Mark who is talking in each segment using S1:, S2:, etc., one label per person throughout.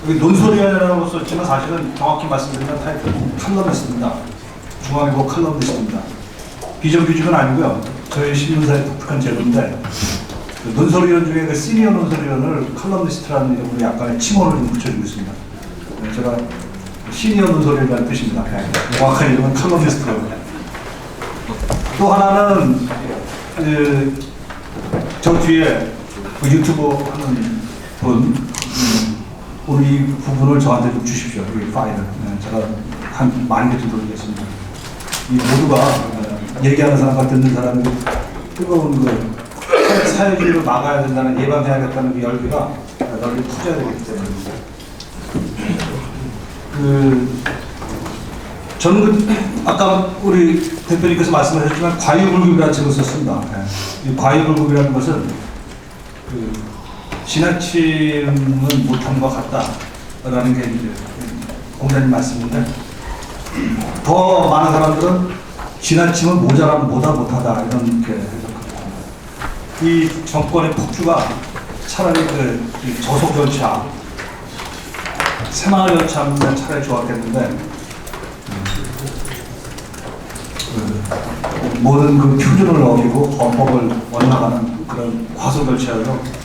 S1: 여기 논설위원회라고 썼지만 사실은 정확히 말씀드리면 타이틀은 칼럼니스트입니다. 중앙일보 칼럼니스트입니다. 비정규직은 아니고요. 저희 신문사의 독특한 제도인데 그 논설위원 중에 그 시니어 논설위원을 칼럼니스트라는 이름으로 약간의 칭호를 좀 붙여주고 있습니다. 제가 시니어 논설위원이라는 뜻입니다. 정확한 이름은 칼럼니스트라고. 또 하나는 저 뒤에 그 유튜브 하는 분 오늘 이 부분을 저한테 좀 주십시오. 이 파일을. 제가 한 많이 좀 돌리겠습니다. 이 모두가 얘기하는 사람과 듣는 사람이 뜨거운 그 사회주의를 막아야 된다는 예방해야겠다는 그 열기가 널리 퍼져야 되기 때문입니다. 저는 아까 우리 대표님께서 말씀하셨지만 과유불급이라는 책을 썼습니다. 이 과유불급이라는 것은 지나침은 못한 것 같다라는 게 이제 공자님 말씀인데 더 많은 사람들은 지나침은 모자라면 못하다 이런 게 해석합니다. 이 정권의 폭주가 차라리 그 저속열차, 새마을열차는 차라리 좋았겠는데 모든 그 표준을 어기고 헌법을 엇나가는 그런 과속열차여서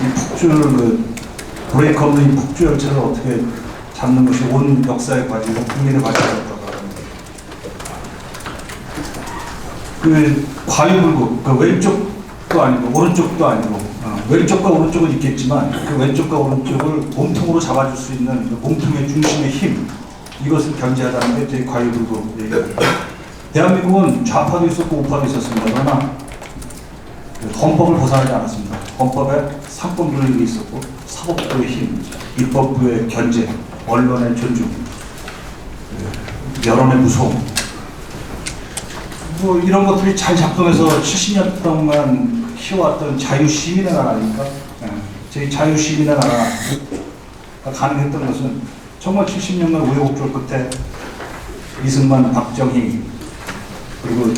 S1: 이 폭주를 브레이크 없는 이 폭주 열차를 어떻게 잡는 것이 온 역사의 과제고 국민의 과제였다고 합니다. 그 과유불급, 그 왼쪽도 아니고 오른쪽도 아니고 왼쪽과 오른쪽은 있겠지만 그 왼쪽과 오른쪽을 몸통으로 잡아줄 수 있는 그 몸통의 중심의 힘 이것을 견제하다는 게 제 과유불급 얘기입니다. 대한민국은 좌파도 있었고 우파도 있었습니다. 그러나 헌법을 벗어나지 않았습니다. 헌법에 상권분립이 있었고 사법부의 힘, 입법부의 견제, 언론의 존중, 여론의 무서움 뭐 이런 것들이 잘 작동해서 70년 동안 키워왔던 자유시민의 나라니까 제 자유시민의 나라가 가능했던 것은 정말 70년간 우여곡절 끝에 이승만, 박정희 그리고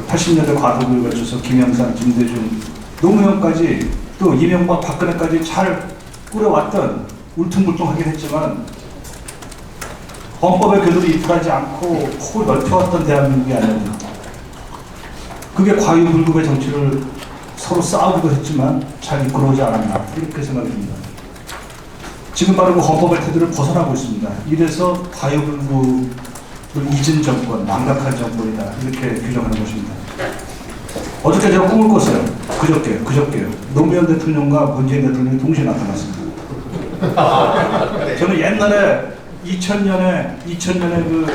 S1: 80년대 과도기를 거쳐서 김영삼, 김대중, 노무현까지 또 이명박, 박근혜까지 잘 꾸려왔던 울퉁불퉁하긴 했지만 헌법의 궤도를 이탈하지 않고 폭을 넓혀왔던 대한민국이 아닙니다. 그게 과유불급의 정치를 서로 싸우기도 했지만 잘 이끌어오지 않았나 이렇게 생각이 듭니다. 지금 바로 그 헌법의 테두리를 벗어나고 있습니다. 이래서 과유불급을 잊은 정권, 망각한 정권이다 이렇게 규정하는 것입니다. 어저께 제가 꿈을 꿨어요. 그저께요. 노무현 대통령과 문재인 대통령이 동시에 나타났습니다. 저는 옛날에 2000년에 그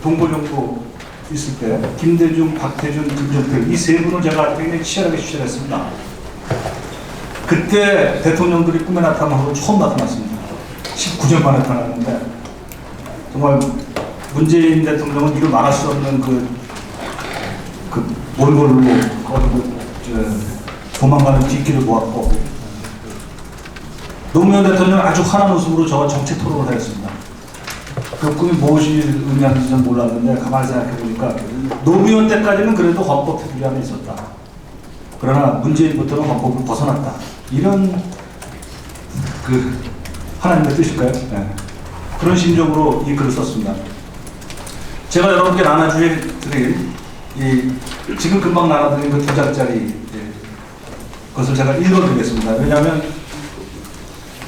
S1: 동고정부 있을 때 김대중, 박태준, 김종필 이 세 분을 제가 굉장히 치열하게 추천했습니다. 그때 대통령들이 꿈에 나타나고 처음 나타났습니다. 19년 만에 나타났는데 정말 문재인 대통령은 이를 말할 수 없는 그 몰골로 도망가는 뒷길을 보았고 노무현 대통령은 아주 환한 웃음으로 저와 정책 토론을 하였습니다. 그 꿈이 무엇이 의미하는지 는 몰랐는데 가만히 생각해보니까 노무현 때까지는 그래도 헌법 테두리 안에 있었다. 그러나 문재인부터는 헌법을 벗어났다. 이런 그 하나님의 뜻일까요? 네. 그런 심정으로 이 글을 썼습니다. 제가 여러분께 나눠드릴 지금 금방 나눠드린 그 2장짜리 것을 제가 읽어드리겠습니다. 왜냐하면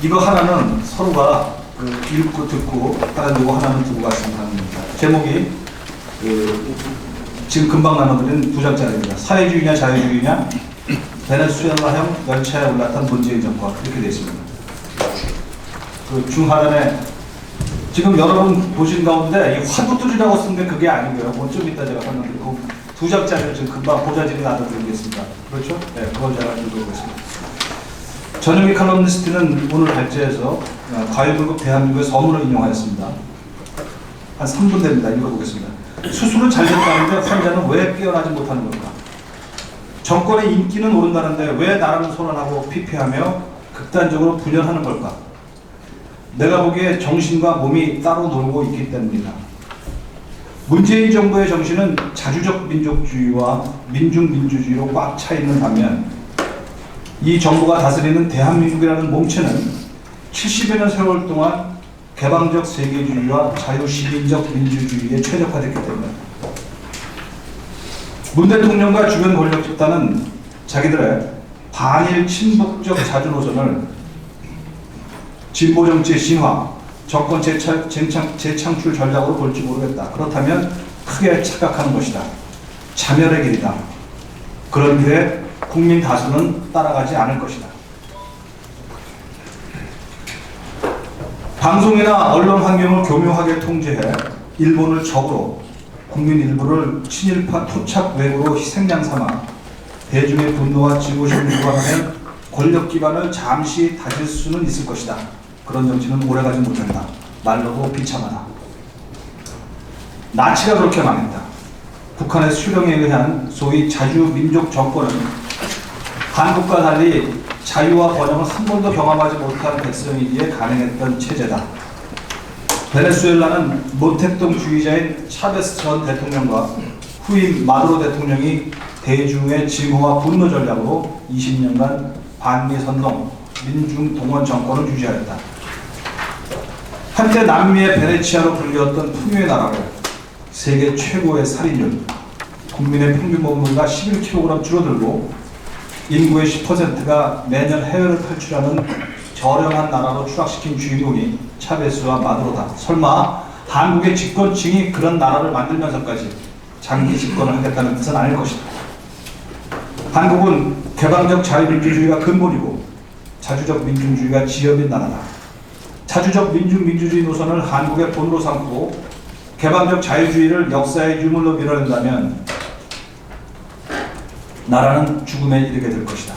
S1: 이거 하나는 서로가 읽고 듣고 따라주고 하나는 두고 갔으면 합니다. 제목이 지금 금방 나눠드린 2장짜리입니다. 사회주의냐 자유주의냐 베네수엘라형 열차에 올랐던 문재인 정권 이렇게 되어 있습니다. 그 중하단에 지금 여러분 보신 가운데 이 화두들이라고 쓴 게 그게 아니고요. 뭐 좀 이따 제가 설명드리고 2장짜리를 지금 금방 보좌진이 나눠드리겠습니다. 그렇죠? 네, 그걸 제가 읽어보겠습니다. 전영미 칼럼니스트는 오늘 발제해서 과유불급 대한민국의 서문을 인용하였습니다. 한 3분 됩니다. 읽어보겠습니다. 수술은 잘 됐다는데 환자는 왜 깨어나지 못하는 걸까? 정권의 인기는 오른다는데 왜 나라는 소란하고 피폐하며 극단적으로 분열하는 걸까? 내가 보기에 정신과 몸이 따로 놀고 있기 때문이다. 문재인 정부의 정신은 자주적 민족주의와 민중민주주의로 꽉 차 있는 반면 이 정부가 다스리는 대한민국이라는 몸체는 70여 년 세월 동안 개방적 세계주의와 자유시민적 민주주의에 최적화됐기 때문에 문 대통령과 주변 권력 집단은 자기들의 반일 친북적 자주 노선을 진보 정치의 진화, 정권 재창출 전략으로 볼지 모르겠다. 그렇다면 크게 착각하는 것이다. 자멸의 길이다. 그런 길에 국민 다수는 따라가지 않을 것이다. 방송이나 언론 환경을 교묘하게 통제해 일본을 적으로 국민 일부를 친일파 토착 외구로 희생양 삼아 대중의 분노와 증오심을 유발하면 권력 기반을 잠시 다질 수는 있을 것이다. 그런 정치는 오래가지 못한다. 말로도 비참하다. 나치가 그렇게 망했다. 북한의 수령에 의한 소위 자주민족 정권은 한국과 달리 자유와 번영을 한 번도 경험하지 못한 백성이기에 가능했던 체제다. 베네수엘라는 모택동주의자인 차베스 전 대통령과 후임 마두로 대통령이 대중의 증오와 분노 전략으로 20년간 반미 선동, 민중 동원 정권을 유지하였다. 한때 남미의 베네치아로 불렸던 풍요의 나라로 세계 최고의 살인율, 국민의 평균 몸무게가 11kg 줄어들고 인구의 10%가 매년 해외를 탈출하는 저렴한 나라로 추락시킨 주인공이 차베스와 마두로다. 설마 한국의 집권층이 그런 나라를 만들면서까지 장기 집권을 하겠다는 뜻은 아닐 것이다. 한국은 개방적 자유민주주의가 근본이고 자주적 민중주의가 지역인 나라다. 자주적 민주주의 노선을 한국의 본으로 삼고 개방적 자유주의를 역사의 유물로 밀어낸다면 나라는 죽음에 이르게 될 것이다.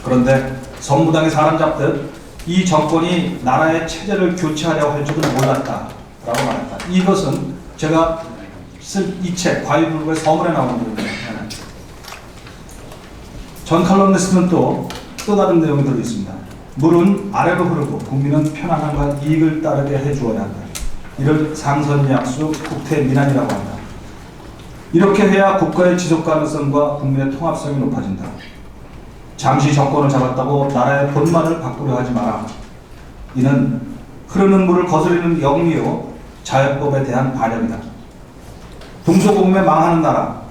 S1: 그런데 선무당의 사람 잡듯 이 정권이 나라의 체제를 교체하려고 할 줄은 몰랐다 라고 말했다. 이것은 제가 쓴 이 책 과유불급의 서문에 나오는 부분입니다. 존 칼럼니스트는 또 다른 내용이 들어있습니다. 물은 아래로 흐르고 국민은 편안함과 이익을 따르게 해주어야 한다. 이를 상선약수 국태민안이라고 한다. 이렇게 해야 국가의 지속 가능성과 국민의 통합성이 높아진다. 잠시 정권을 잡았다고 나라의 본만을 바꾸려 하지 마라. 이는 흐르는 물을 거스르는 영리요 자연법에 대한 반역이다. 동서고금에 망하는 나라,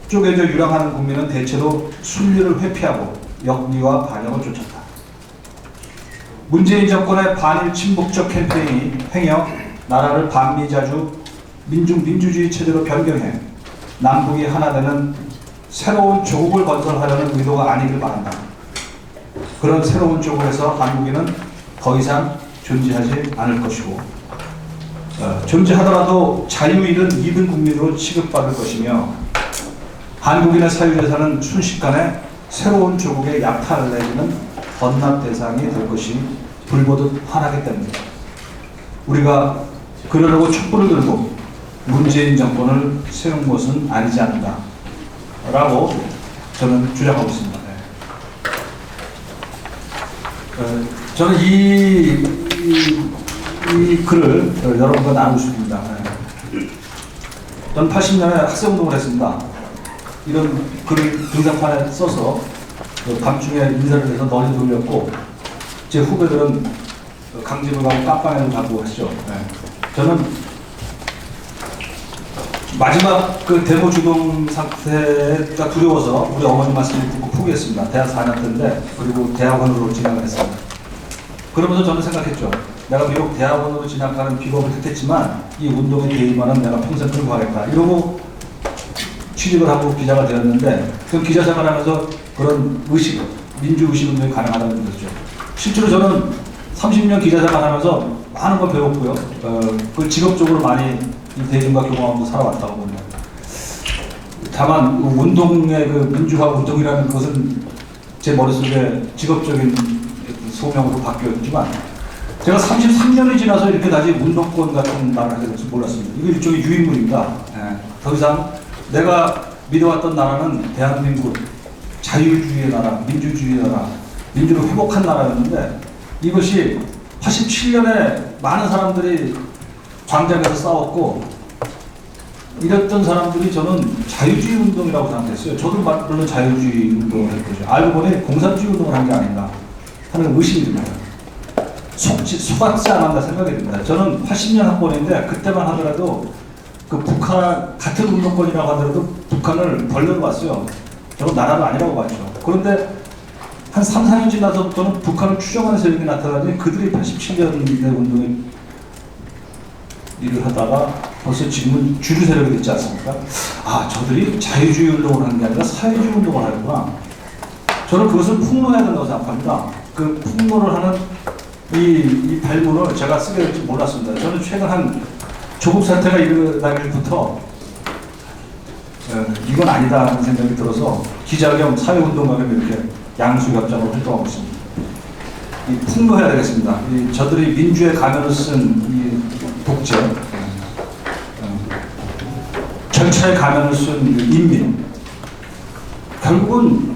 S1: 쪼개져 유랑하는 국민은 대체로 순리를 회피하고 역리와 반역을 쫓았다. 문재인 정권의 반일 친북적 캠페인이 횡여 나라를 반미자주 민주주의 체제로 변경해 남북이 하나 되는 새로운 조국을 건설하려는 의도가 아니길 바란다. 그런 새로운 조국에서 한국인은 더 이상 존재하지 않을 것이고 존재하더라도 자유 잃은 2등 국민으로 취급받을 것이며 한국인의 사유재산은 순식간에 새로운 조국의 약탈을 내리는 번납 대상이 될 것이 불보듯 환하기 때문입니다. 우리가 그러려고 촛불을 들고 문재인 정권을 세운 것은 아니지 않는가 라고 저는 주장하고 있습니다. 저는 이 글을 여러분과 나누고 싶습니다. 저는 80년에 학생운동을 했습니다. 이런 글을 등산판에 써서 밤중에 인사를 해서 널리 돌렸고 제 후배들은 강집을 가고 깜빵에도 가고 했죠. 저는 마지막 그 데모 주동 상태가 두려워서 우리 어머니 말씀을 듣고 포기했습니다. 대학 4년 때인데 그리고 대학원으로 진학을 했습니다. 그러면서 저는 생각했죠. 내가 비록 대학원으로 진학하는 비법을 택했지만 이 운동에 개입하는 내가 평생 끌고 가겠다. 이러고 취직을 하고 기자가 되었는데 그 기자 생활하면서 그런 의식, 민주의식 운동이 가능하다는 거죠. 실제로 저는 30년 기자 생활하면서 많은 걸 배웠고요. 그 직업적으로 많이 대중과 교감하고 살아왔다고 봅니다. 다만 운동의 그 민주화 운동이라는 것은 제 머릿속에 직업적인 소명으로 바뀌었지만 제가 33년이 지나서 이렇게 다시 운동권 같은 말을 하게 될지 몰랐습니다. 이거 일종의 유인물입니다. 더 이상 내가 믿어왔던 나라는 대한민국 자유주의의 나라, 민주주의의 나라, 민주를 회복한 나라였는데 이것이 87년에 많은 사람들이 광장에서 싸웠고 이랬던 사람들이 저는 자유주의 운동이라고 생각했어요. 저도 물론 자유주의 운동을 했거든요. 알고 보니 공산주의 운동을 한 게 아닌가 하는 의심이 듭니다. 속았지 않았나 생각이 듭니다. 저는 80년 학번인데 그때만 하더라도 그 북한 같은 운동권이라고 하더라도 북한을 벌려서 봤어요. 저는 나라가 아니라고 봤죠. 그런데 한 3, 4년 지나서부터는 북한을 추종하는 세력이 나타나니 그들이 87년대 운동에 일을 하다가 벌써 지금은 주류 세력이 됐지 않습니까? 아, 저들이 자유주의 운동을 하는 게 아니라 사회주의 운동을 하는구나. 저는 그것을 폭로해야 된다고 생각합니다. 그 폭로를 하는 이 발문을 제가 쓰게 될지 몰랐습니다. 저는 최근 한 조국 사태가 일어나길부터 이건 아니다 하는 생각이 들어서 기자 겸 사회운동가 겸 이렇게 양수협장으로 활동하고 있습니다. 이 폭로해야 되겠습니다. 저들이 민주의 가면을 쓴 이 독재, 절차의 가면을 쓴 인민, 결국은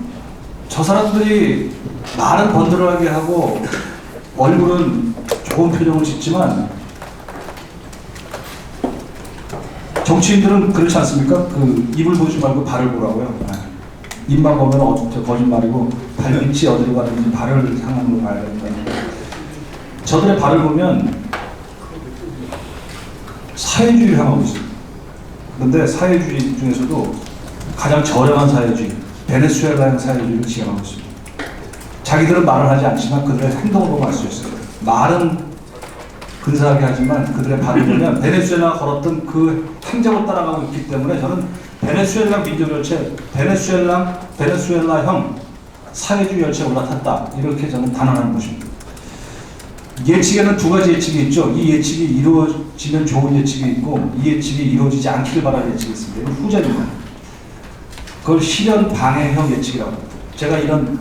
S1: 저 사람들이 말은 번들어하게 하고 얼굴은 좋은 표정을 짓지만 정치인들은 그렇지 않습니까? 그 입을 보지 말고 발을 보라고요. 입만 보면 어둡죠. 거짓말이고 발밑이 어디로 가는지 발을 향하는 걸 봐야 된다. 저들의 발을 보면 사회주의를 향하고 있습니다. 그런데 사회주의 중에서도 가장 저렴한 사회주의, 베네수엘라형 사회주의를 지향하고 있습니다. 자기들은 말을 하지 않지만 그들의 행동으로 알 수 있어요. 말은 근사하게 하지만 그들의 발을 보면 베네수엘라가 걸었던 그 행적을 따라가고 있기 때문에 저는 베네수엘라 민족 열차, 베네수엘라형 사회주의 열차에 올라탔다. 이렇게 저는 단언하는 것입니다. 예측에는 두 가지 예측이 있죠. 이 예측이 이루어지면 좋은 예측이 있고 이 예측이 이루어지지 않기를 바라는 예측이 있습니다. 이건 후자입니다. 그걸 실현 방해형 예측이라고 합니다. 제가 이런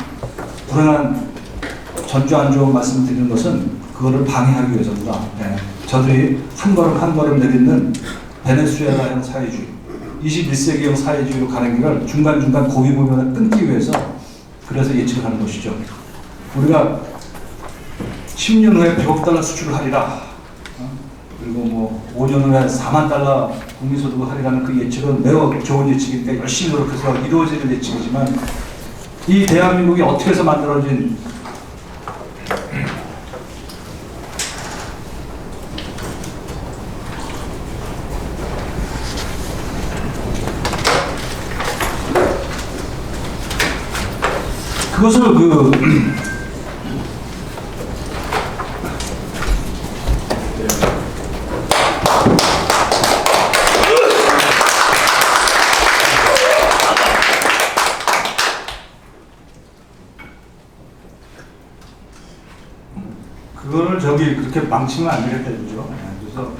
S1: 불행한 전주안조 말씀을 드리는 것은 그거를 방해하기 위해서입니다. 네. 저들이 한 걸음 한 걸음 내딛는 베네수엘라형 사회주의, 21세기형 사회주의로 가는 길을 중간중간 고비 부분을 끊기 위해서 그래서 예측을 하는 것이죠. 우리가 10년 후에 100억 달러 수출을 하리라. 그리고 뭐 5년 후에 4만 달러 국민소득을 하리라는 그 예측은 매우 좋은 예측이니까 열심히 노력해서 이루어지는 예측이지만 이 대한민국이 어떻게 해서 만들어진 그것을 그거를 저기 그렇게 망치면 안 되겠다 이거죠. 그래서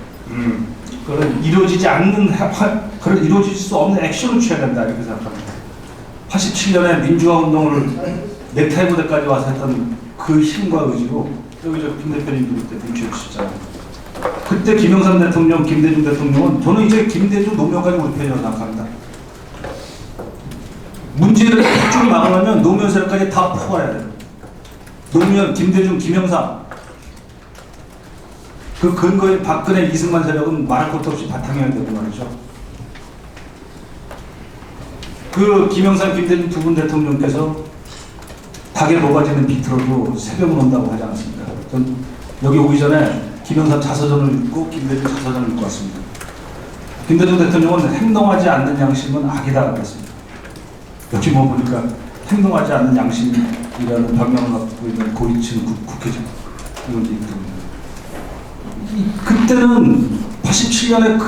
S1: 그걸 이루어지지 않는 그걸 이루어질 수 없는 액션을 취해야 된다 이렇게 생각합니다. 87년에 민주화 운동을 넥타이 부대까지 와서 했던 그 힘과 의지로 여기 저 김 대표님도 그때 민주화 주시잖아요. 그때 김영삼 대통령, 김대중 대통령은 저는 이제 김대중 노무현까지 우리 편이라고 생각합니다. 문제를 확실히 막으려면 노무현 세력까지 다 포괄해야 돼요. 노무현, 김대중, 김영삼 그 근거인 박근혜, 이승만 세력은 말할 것도 없이 바탕해야 되고 말이죠. 그 김영삼, 김대중 두 분 대통령께서 닭에 모가지는 비틀어도 새벽은 온다고 하지 않았습니까? 전 여기 오기 전에 김영삼 자서전을 읽고 김대중 자서전을 읽고 왔습니다. 김대중 대통령은 행동하지 않는 양심은 악이다 그랬습니다. 역시 뭐 보니까 행동하지 않는 양심이라는 별명을 갖고 있는 고위층 국회의장 이런 얘기 들립니다. 그때는 87년에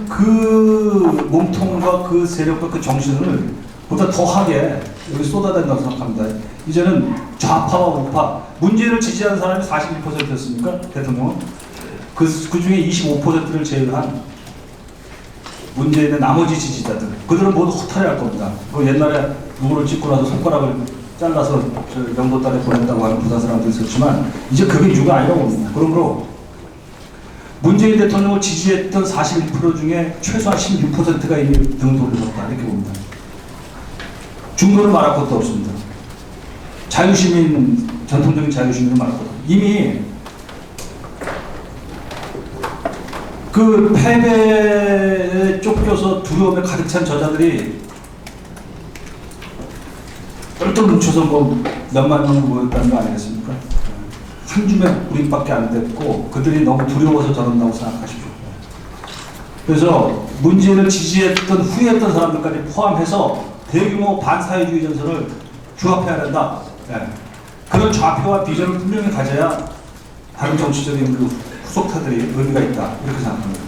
S1: 그 몸통과 그 세력과 그 정신을 보다 더하게 여기 쏟아낸다고 생각합니다. 이제는 좌파와 우파, 문재인을 지지하는 사람이 41%였습니까? 대통령은? 그 중에 25%를 제외한 문재인의 나머지 지지자들, 그들은 모두 허탈해할 겁니다. 그 옛날에 누구를 찍고 나서 손가락을 잘라서 명도딸에 보냈다고 하는 부산 사람도 있었지만 이제 그게 이유가 아니라고 봅니다. 그러므로 문재인 대통령을 지지했던 41% 중에 최소한 16%가 이미 등 돌려섰다 이렇게 봅니다. 중도를 말할 것도 없습니다. 자유시민, 전통적인 자유시민을 말할 것도 없습니다. 이미 그 패배에 쫓겨서 두려움에 가득 찬 저자들이 똘똘 뭉쳐서 뭐 몇만 명을 모였다는 거 아니겠습니까? 한 줌의 우리밖에 안 됐고 그들이 너무 두려워서 저런다고 생각하십시오. 그래서 문재인을 지지했던 후회했던 사람들까지 포함해서 대규모 반사회주의 전선을 규합해야 된다. 예. 그런 좌표와 비전을 분명히 가져야 다른 정치적인 그 후속타들이 의미가 있다. 이렇게 생각합니다.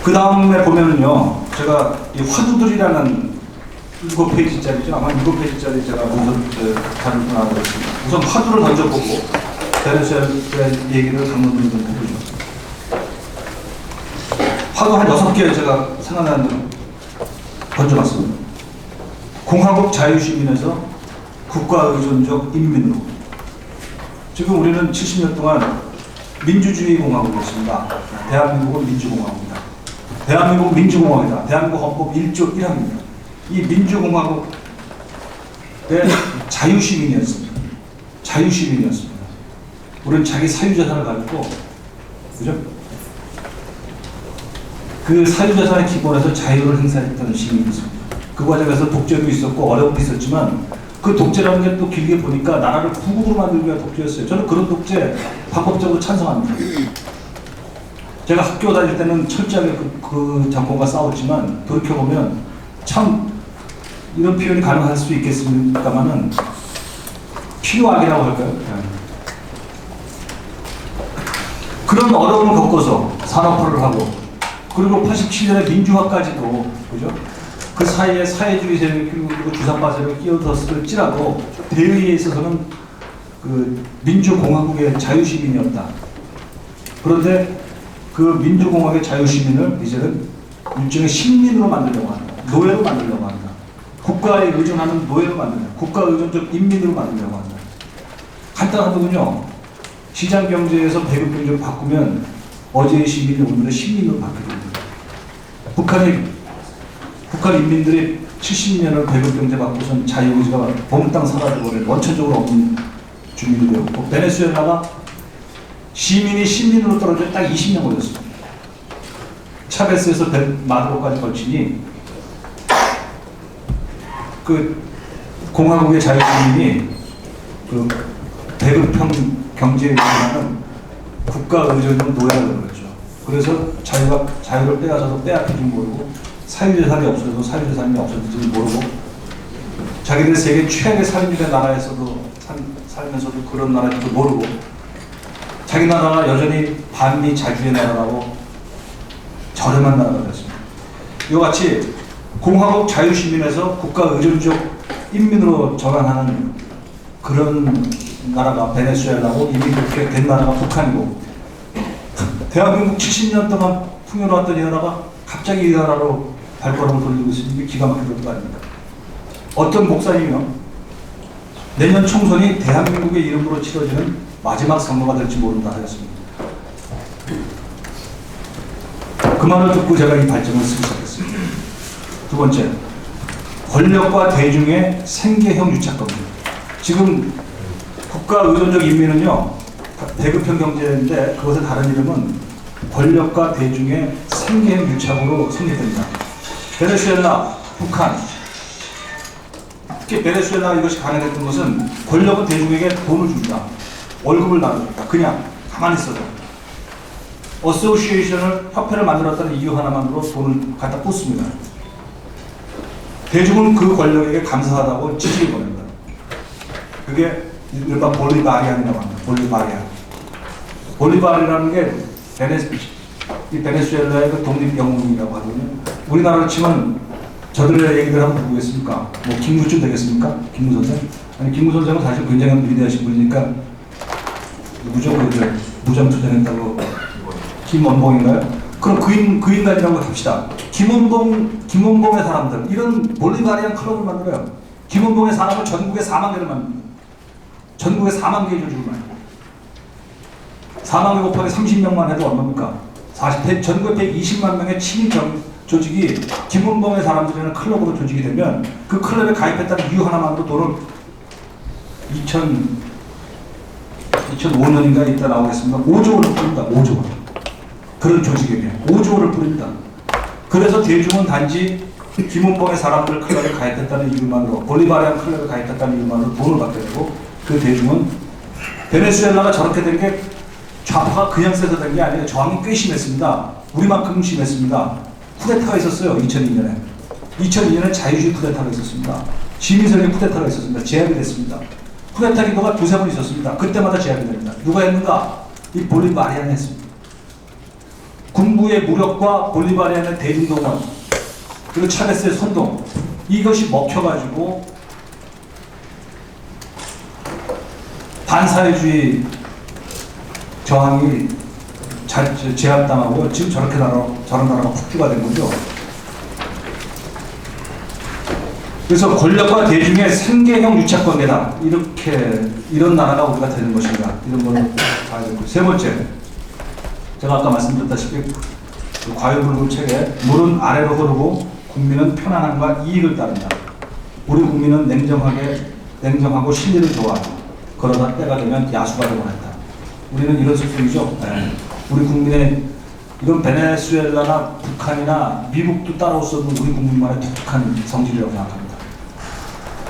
S1: 그 다음에 보면은요, 제가 이 화두들이라는 7페이지짜리죠. 아마 7페이지짜리 제가 문서 다룰 건 알았습니다. 우선 화두를 던져보고 베네수엘라의 얘기를 강론으로 좀 해보죠. 화두 한 6개 제가 생각나는 대로 던져봤습니다. 공화국 자유시민에서 국가의존적 인민으로. 지금 우리는 70년 동안 민주주의 공화국이었습니다. 대한민국은 민주공화국입니다. 대한민국 민주공화국이다. 대한민국 헌법 1조 1항입니다. 이 민주공화국의 자유시민이었습니다. 자유시민이었습니다. 우리는 자기 사유재산을 가지고, 그죠? 그 사유재산의 기본에서 자유를 행사했던 시민이었습니다. 그 과정에서 독재도 있었고 어려움도 있었지만 그 독재라는 게 또 길게 보니까 나라를 구국으로 만들기 위한 독재였어요. 저는 그런 독재 박법적으로 찬성합니다. 제가 학교 다닐 때는 철저하게 그 정권과 싸웠지만 돌이켜보면 참 이런 표현이 가능할 수 있겠습니까마는 필요악이라고 할까요? 그런 어려움을 겪어서 산업화를 하고 그리고 87년에 민주화까지도, 그죠? 그 사이에 사회주의 세력 그리고 주사파 세력을 끼어들었을지라도 대의에 있어서는 그 민주공화국의 자유시민이었다. 그런데 그 민주공화국의 자유시민을 이제는 일종의 식민으로 만들려고 한다. 노예로 만들려고 한다. 국가에 의존하는 노예로 만들려고 한다. 국가의존적 인민으로 만들려고 한다. 간단하더군요. 시장경제에서 배급경제로 바꾸면 어제의 시민이 오늘의 시민으로 바뀌게 됩니다. 북한 인민들이 70년을 배급경제 받고선 자유의지가 몽땅 사라져버린 원천적으로 없는 주민이 되었고 베네수엘라가 시민이 시민으로 떨어져 딱 20년 걸렸습니다. 차베스에서 마두로까지 걸치니 그 공화국의 자유시민이 그 배급형 경제에 의존하는 국가의존적 노예라고 그랬죠. 그래서 자유를 빼앗아서 빼앗길 줄 모르고 사유재산이 없어도 사유재산이 없어질지 모르고 자기들 세계 최악의 살인율의 나라에서도 살면서도 그런 나라인지도 모르고 자기 나라가 여전히 반미 자주의 나라라고 저렴한 나라가 됐습니다. 이와 같이 공화국 자유시민에서 국가의존적 인민으로 전환하는 그런 나라가 베네수엘라고 이미 그렇게 된 나라가 북한이고 대한민국 70년 동안 풍요로웠던 이 나라가 갑자기 이 나라로 발걸음을 돌리고 있으니 기가 막힌 것도 아닙니다. 어떤 목사님이요, 내년 총선이 대한민국의 이름으로 치러지는 마지막 선거가 될지 모른다 하였습니다. 그 말을 듣고 제가 이 발정을 쓰기 시작했습니다. 두 번째, 권력과 대중의 생계형 유착겁니다. 지금 국가의존적 인민은요, 배급형 경제인데 그것의 다른 이름은 권력과 대중의 생계형 유착으로 성립됩니다. 베네수엘라, 북한, 특히 베네수엘라 이것이 가능했던 것은 권력은 대중에게 돈을 줍니다. 월급을 나눕니다. 그냥 가만히 있어도. 어소시에이션을, 협회를 만들었다는 이유 하나만으로 돈을 갖다 꽂습니다. 대중은 그 권력에게 감사하다고 지지를 보냅니다. 그게 일반 볼리바리안이라고 합니다. 볼리바리안이라는 게 베네수엘라의 그 독립영웅이라고 하거든요. 우리나라로 치면 저들의 얘기를 한번 보겠습니까? 뭐 김무쯤 되겠습니까? 김무 선생? 아니 김무 선생은 사실 굉장히 위대하신 분이니까 누구죠? 그 무장투쟁했다고 김원봉인가요? 그럼 그 인간이라고 합시다. 김원봉의 사람들 이런 볼리바리안 클럽을 만들어요. 김원봉의 사람을 전국에 4만 개를 만듭니다. 전국에 4만 개의 조직을 만듭니다. 4만 개 곱하기 30명만 해도 얼마입니까? 전국에 120만 명의 친일 조직이 김은봉의 사람들이라는 클럽으로 조직이 되면 그 클럽에 가입했다는 이유 하나만으로 돈을 2005년인가 이따 나오겠습니다. 5조 원을 뿌립니다. 5조 원. 그런 조직에게 5조 원을 뿌립니다. 그래서 대중은 단지 김은봉의 사람들 클럽에 가입했다는 이유만으로 볼리바리안 클럽에 가입했다는 이유만으로 돈을 받게 되고 그 대중은 베네수엘라가 저렇게 된 게 좌파가 그냥 세서 된 게 아니에요. 저항이 꽤 심했습니다. 우리만큼 심했습니다. 쿠데타가 있었어요. 2002년에. 2002년에 자유주의 쿠데타가 있었습니다. 시민선의 쿠데타가 있었습니다. 제압이 됐습니다. 쿠데타 기도가 두세 번 있었습니다. 그때마다 제압이 됩니다. 누가 했는가? 이 볼리바리안이 했습니다. 군부의 무력과 볼리바리안의 대중동원 그리고 차베스의 선동 이것이 먹혀가지고 반사회주의 저항이 제압당하고 지금 저런 나라가 폭주가 된 거죠. 그래서 권력과 대중의 생계형 유착관계다. 이런 나라가 우리가 되는 것인가. 이런 거를 봐야 되고. 세 번째, 제가 아까 말씀드렸다시피 그 과유불급 체계, 물은 아래로 흐르고 국민은 편안함과 이익을 따른다. 우리 국민은 냉정하고 신의를 좋아하고 그러다 때가 되면 야수가 되곤 했다. 우리는 이런 속성이죠. 네. 우리 국민의 이건 베네수엘라나 북한이나 미국도 따라올 수 없는 우리 국민만의 독특한 성질이라고 생각합니다.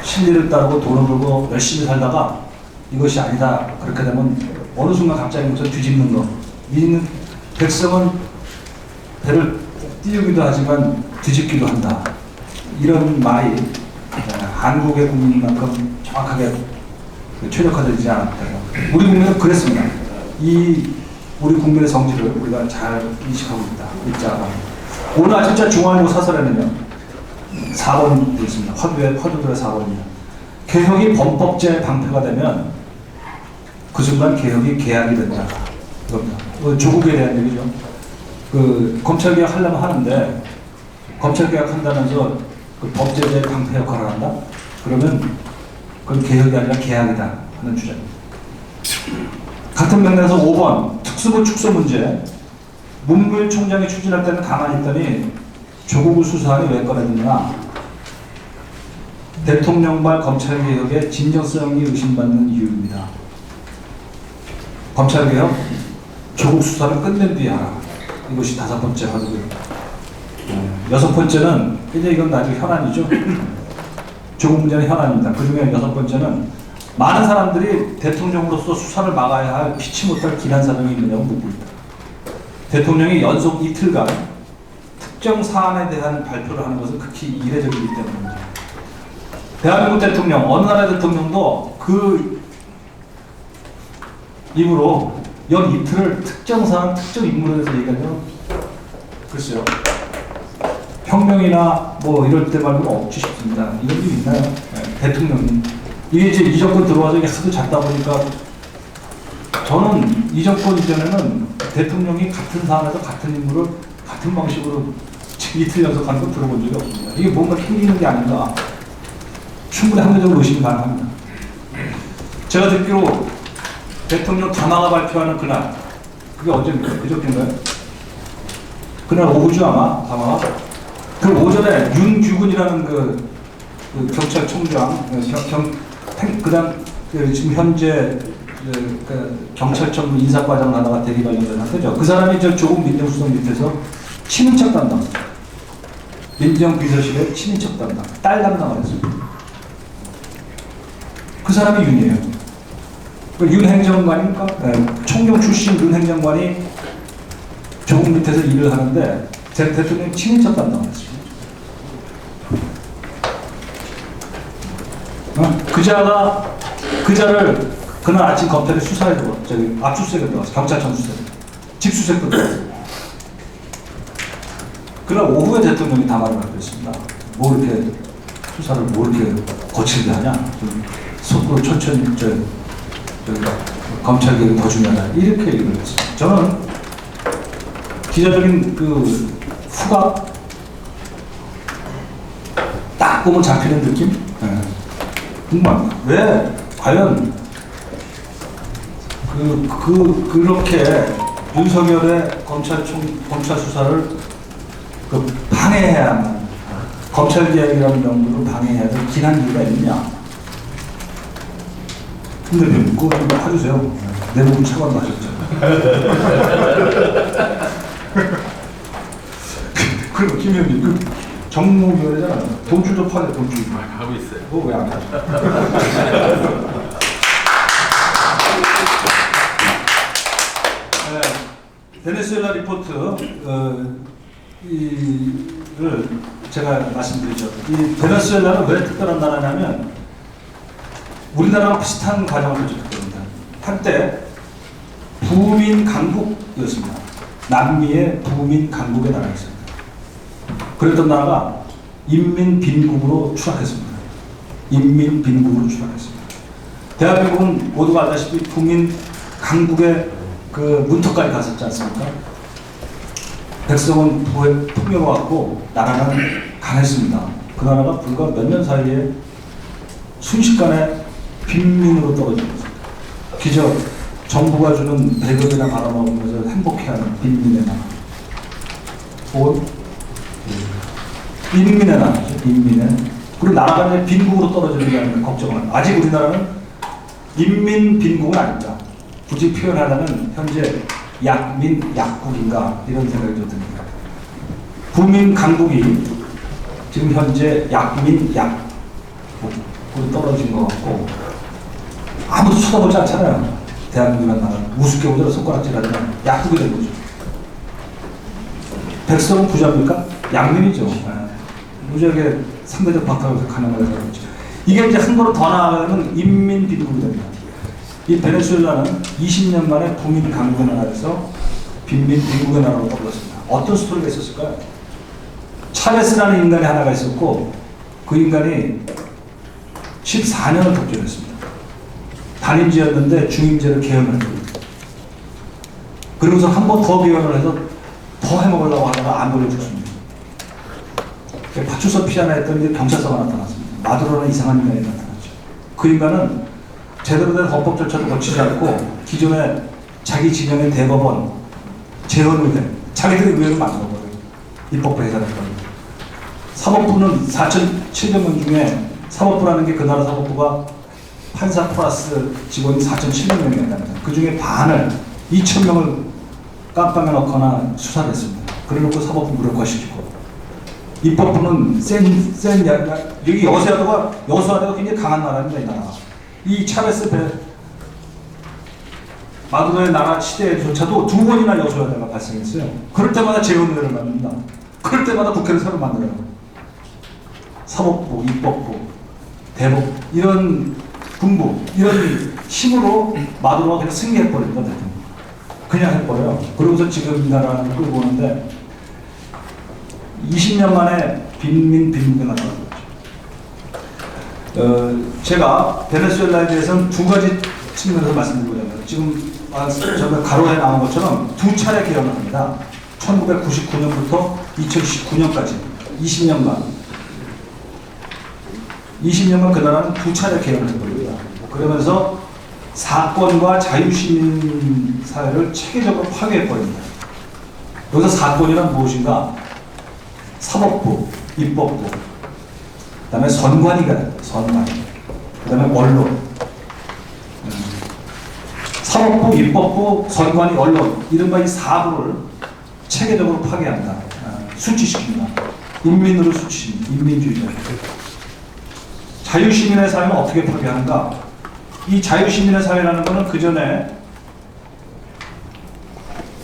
S1: 신리를 따르고 돈을 벌고 열심히 살다가 이것이 아니다. 그렇게 되면 어느 순간 갑자기 무슨 뒤집는 거. 백성은 배를 띄우기도 하지만 뒤집기도 한다. 이런 말이 한국의 국민만큼 정확하게 최적화되지 않았다. 우리 국민은 그랬습니다. 우리 국민의 성질을 우리가 잘 인식하고 있다. 오늘 아침자 중앙일보 사설에는요. 4번이 되어 있습니다. 화두들의 4번입니다. 개혁이 범법제 방패가 되면 그 순간 개혁이 계약이 된다. 그겁니다. 조국에 대한 얘기죠. 검찰개혁 하려면 하는데 검찰개혁 한다면서 그 법제제 방패 역할을 한다? 그러면 그건 개혁이 아니라 계약이다 하는 주장입니다. 같은 맥락에서 5번 특수부 축소 문제. 문무일 총장이 추진할 때는 가만히 있더니 조국 수사안이 왜 꺼내느냐. 대통령발 검찰개혁의 진정성이 의심받는 이유입니다. 검찰개혁 조국 수사를 끝낸 뒤에 하라. 이것이 5번째 화두고요. 6번째는 이제 이건 나중에 현안이죠. 조국 문제는 현안입니다. 그 중에 6번째는 많은 사람들이 대통령으로서 수사를 막아야 할 피치 못할 기난 사정이 있느냐고 묻고 있다. 대통령이 연속 이틀간 특정 사안에 대한 발표를 하는 것은 극히 이례적이기 때문입니다. 대한민국 대통령, 어느 나라의 대통령도 그 입으로 연 이틀을 특정 사안, 특정 인물에 대해서 얘기하면 글쎄요. 혁명이나 뭐 이럴 때 말고는 없지 싶습니다. 이런 일이 있나요? 네, 대통령이. 이게 이제 이 정권 들어와서 이게 하도 잦다 보니까 저는 이 정권 이전에는 대통령이 같은 사안에서 같은 인물을 같은 방식으로 이틀 연속하는 거 들어본 적이 없습니다. 이게 뭔가 캥기는 게 아닌가. 충분히 합리적으로 의심이 가능합니다. 제가 듣기로 대통령 담화가 발표하는 그날, 그게 언제입니까? 그저께인가요? 그날 오후죠 아마 담화가. 그 오전에 윤규근이라는 그 경찰총장, 그다음 지금 현재 경찰청 인사과장 하다가 대리관련된 상태죠. 그 사람이 조국 민정수석 밑에서 친인척 담당, 민정비서실의 친인척 담당, 딸 담당을 했습니다. 그 사람이 윤이에요. 윤 행정관입니까? 네. 총경 출신 윤 행정관이 조국 밑에서 일을 하는데 대통령 친인척 담당을 했습니다. 그자를 그날 아침 검찰이 수사해서 압수수색에 들어갔어. 경찰청 수색, 집수색도 들어갔어. 그날 오후에 대통령이 담화를 발표했습니다. 뭐 이렇게 수사를 뭐 이렇게 거칠게 하냐? 좀 속으로 천천히 검찰 개혁이 더 중요하다. 이렇게 얘기를 했습니다. 저는 기자적인 그 후각 딱 보면 잡히는 느낌? 네. 궁금합니다. 왜 과연 그렇게 윤석열의 검찰 수사를 방해해야만 검찰개혁이라는 명목으로 방해해야 될 기난 이유가 있느냐? 근데 그거 좀 해주세요. 내부분 차관도 하셨죠. 그리고 김 의원님 정무위원회잖아요. 돈주도 파네, 돈주.
S2: 하고 있어요.
S1: 그거 왜 안 하죠? 베네수엘라 리포트 이를 제가 말씀드리죠. 이 베네수엘라는 왜 특별한 나라냐면 우리나라랑 비슷한 과정을 거쳤기 때문입니다. 한때 부민 강국이었습니다. 남미의 부민 강국의 나라였습니다. 그랬던 나라가 인민 빈국으로 추락했습니다. 인민 빈국으로 추락했습니다. 대한민국은 모두가 알다시피 부민 강국의 그 문턱까지 갔었지 않습니까? 백성은 풍요로웠고 나라는 강했습니다. 그 나라가 불과 몇 년 사이에 순식간에 빈민으로 떨어졌습니다. 기저 정부가 주는 배급이나 받아먹으면서 행복해하는 빈민의 나라. 혹은 인민의 나라죠. 인민의. 그리고 나라가 이제 빈국으로 떨어지는 걱정을. 아직 우리나라는 인민 빈국은 아닙니다. 굳이 표현하자면 현재 약민 약국인가 이런 생각이 좀 듭니다. 부민 강국이 지금 현재 약민 약국으로 떨어진 것 같고 아무도 쳐다보지 않잖아요. 대한민국이라는 나라는 우습게 보더라도 손가락질하지만 약국이 된 거죠. 백성은 부자입니까? 양민이죠. 무지하게 상대적 박탈을 가능하게 되죠. 이게 이제 한 걸음 더 나아가면 인민 빈국이 됩니다. 이 베네수엘라는 20년 만에 부민 강국의 나라에서 빈민 빈국의 나라로 떨어졌습니다. 어떤 스토리가 있었을까요? 차베스라는 인간이 하나가 있었고 그 인간이 14년을 독재했습니다. 단임제였는데 중임제를 개헌을 했습니다. 그러고서 한 번 더 개헌을 해서 더 해먹으려고 하다가 안 걸려 죽습니다. 파출소 피하나 했더니 경찰서가 나타났습니다. 마두로는 이상한 인간이 나타났죠. 그 인간은 제대로 된 헌법 절차도 거치지 않고 기존의 자기 진영의 대법원, 재헌의회, 자기들의 의회를 만들어버려요. 입법부 해산했거든요. 사법부는 4,700명 중에 사법부라는 게 그 나라 사법부가 판사 플러스 직원이 4,700명이었답니다. 그 중에 반을 2,000명을 깜빵에 넣거나 수사를 했습니다. 그래놓고 사법부 무력화시키고 입법부는 여기 여수아대가 굉장히 강한 나라입니다. 이 나라. 이 차베스 마두로의 나라 시대에조차도 2번이나 여수아대가 발생했어요. 그럴 때마다 재헌의회를 만듭니다. 그럴 때마다 국회를 새로 만들어요. 사법부, 입법부, 대법 이런 군부 이런 힘으로 마두로가 그냥 승리해버립니다. 그냥 해버려요. 그러고서 지금 이 나라를 끌고 오는데 20년 만에 빈민의 나라가 제가 베네수엘라에 대해서는 두 가지 측면에서 말씀드리고자 합니다. 지금 저가 가로에 나온 것처럼 두 차례 개헌을 합니다. 1999년부터 2019년까지 20년간 그 나라는 두 차례 개헌을 해버립니다. 그러면서 사건과 자유시민 사회를 체계적으로 파괴해버립니다. 여기서 사건이란 무엇인가? 사법부, 입법부, 그 다음에 선관위가 됩니다. 선관위. 그 다음에 언론. 사법부, 입법부, 선관위, 언론. 이른바 이 사부를 체계적으로 파괴한다. 수치시킵니다. 인민으로 수치십니다. 인민주의자. 자유시민의 사회는 어떻게 파괴하는가? 이 자유시민의 사회라는 것은 그 전에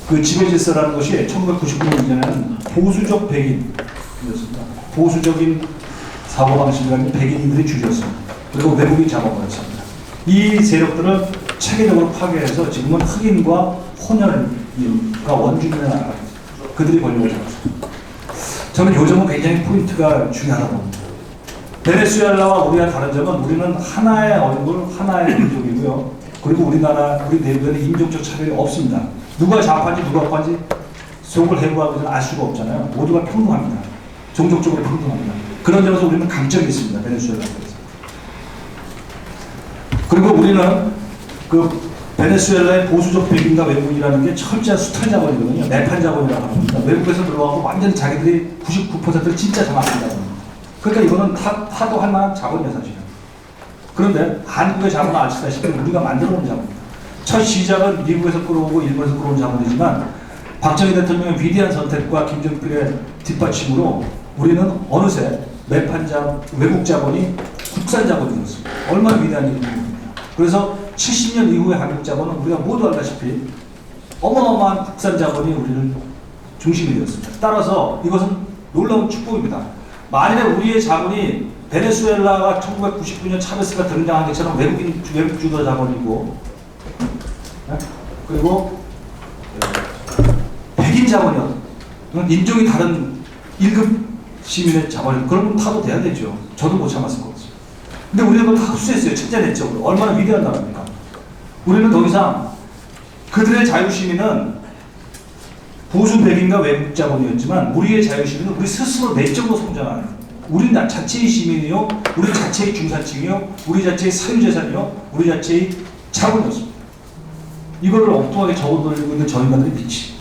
S1: 그 지배질서라는 것이 1999년 이전에는 보수적 백인이었습니다. 보수적인 사고방식이라는 백인들이 주였습니다. 그리고 외국인 잡아버렸습니다. 이 세력들을 체계적으로 파괴해서 지금은 흑인과 혼혈인과 원주민의 나라가 그들이 권력을 잡았습니다. 저는 요 점은 굉장히 포인트가 중요하다고 봅니다. 베네수엘라와 우리와 다른 점은 우리는 하나의 얼굴, 하나의 민족이고요. 그리고 우리 내부에는 인종적 차별이 없습니다. 누가 좌파인지 누가 우파인지 속을 해부하고는 알 수가 없잖아요. 모두가 평등합니다. 종족적으로 평등합니다. 그런 점에서 우리는 강점이 있습니다. 베네수엘라에 대해서. 그리고 우리는 그 베네수엘라의 보수적 백인과 외국인이라는 게 철저한 수탈 자본이거든요. 매판 자본이라고 합니다. 외국에서 들어와서 완전히 자기들이 99%를 진짜 장악한다고 합니다. 그러니까 이거는 타도 할 만한 자본이에요, 사실은. 그런데 한국의 자본은 아시다시피 우리가 만들어 놓은 자본입니다. 첫 시작은 미국에서 끌어오고 일본에서 끌어온 자본이지만 박정희 대통령의 위대한 선택과 김정필의 뒷받침으로 우리는 어느새 외국 자본이 국산 자본이 되었습니다. 얼마나 위대한 일입니까? 그래서 70년 이후의 한국 자본은 우리가 모두 알다시피 어마어마한 국산 자본이 우리는 중심이 되었습니다. 따라서 이것은 놀라운 축복입니다. 만일에 우리의 자본이 베네수엘라가 1999년 차베스가 등장한 것처럼 외국 주도 자본이고, 그리고 백인 자본이요, 인종이 다른 1급 시민의 자본이, 그러면 타도 돼야 되죠. 저도 못 참았을 것 같아요. 근데 우리는 그걸 다 흡수했어요. 첫째 얼마나 위대한 나라입니까? 우리는 더 이상 그들의 자유시민은 보수 백인과 외국 자본이었지만, 우리의 자유시민은 우리 스스로 내적으로 성장하는, 우리 자체의 시민이요, 우리 자체의 중산층이요, 우리 자체의 사유재산이요, 우리 자체의 자본이었습니다. 이거를 엉뚱하게 적어들고 있는 저 인간들이 미치.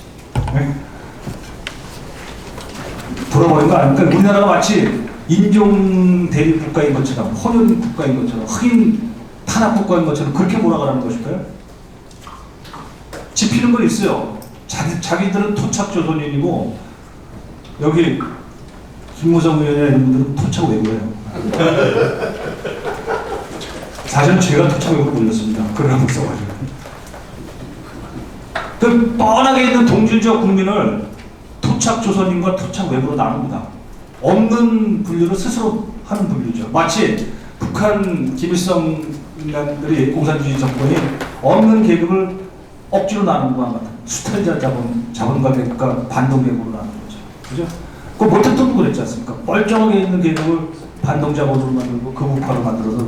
S1: 돌아버린 거 아닙니까? 우리나라가 마치 인종 대립 국가인 것처럼, 혼혈 국가인 것처럼, 흑인 탄압 국가인 것처럼 그렇게 몰아가라는 것일까요? 짚히는 건 있어요. 자기들은 토착 조선인이고, 여기 김무성 의원이나 이런 분들은 토착 외국이에요. 사실은 제가 토착 외국으로 몰렸습니다. 그러라고 써가지고. 그 뻔하게 있는 동질적 국민을 토착 조선인과 토착 외부로 나눕니다. 없는 분류를 스스로 하는 분류죠. 마치 북한 김일성 인간들이 공산주의 정권이 없는 계급을 억지로 나누는 것과 같은, 수탈자 자본가 계급과 반동 계급으로 나누는 거죠. 그죠? 그 모택동도 그랬지 않습니까? 멀쩡하게 있는 계급을 반동 자본으로 만들고 극우파로 만들어서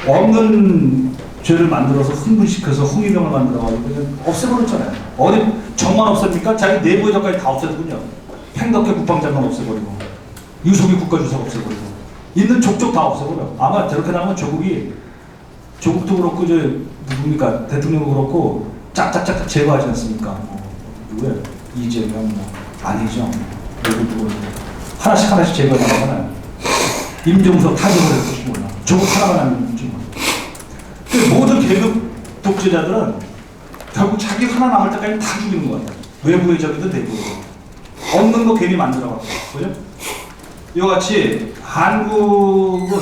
S1: 없는 죄를 만들어서 흥분시켜서 홍위병을 만들어가지고 그냥 없애버렸잖아요. 어디 정만 없습니까? 자기 내부의 적까지 다 없애더군요. 팽덕회 국방장관 없애버리고, 유속이 국가주석 없애버리고, 있는 족족 다 없애버려. 아마 저렇게 나오면 조국도 그렇고, 누굽니까? 대통령도 그렇고, 짝짝짝 제거하지 않습니까? 누구예요? 이재명, 아니죠. 누구, 하나씩 제거해 나가잖아요. 임종석 타격을 했을지 몰라. 조국 하나만 하면 좀. 모든 계급 독재자들은 결국 자기 하나 남을 때까지 다 죽이는 것 같아요. 외부의 적이든 내부의 적. 없는 거 괜히 만들어갖고. 그죠? 이와 같이 한국은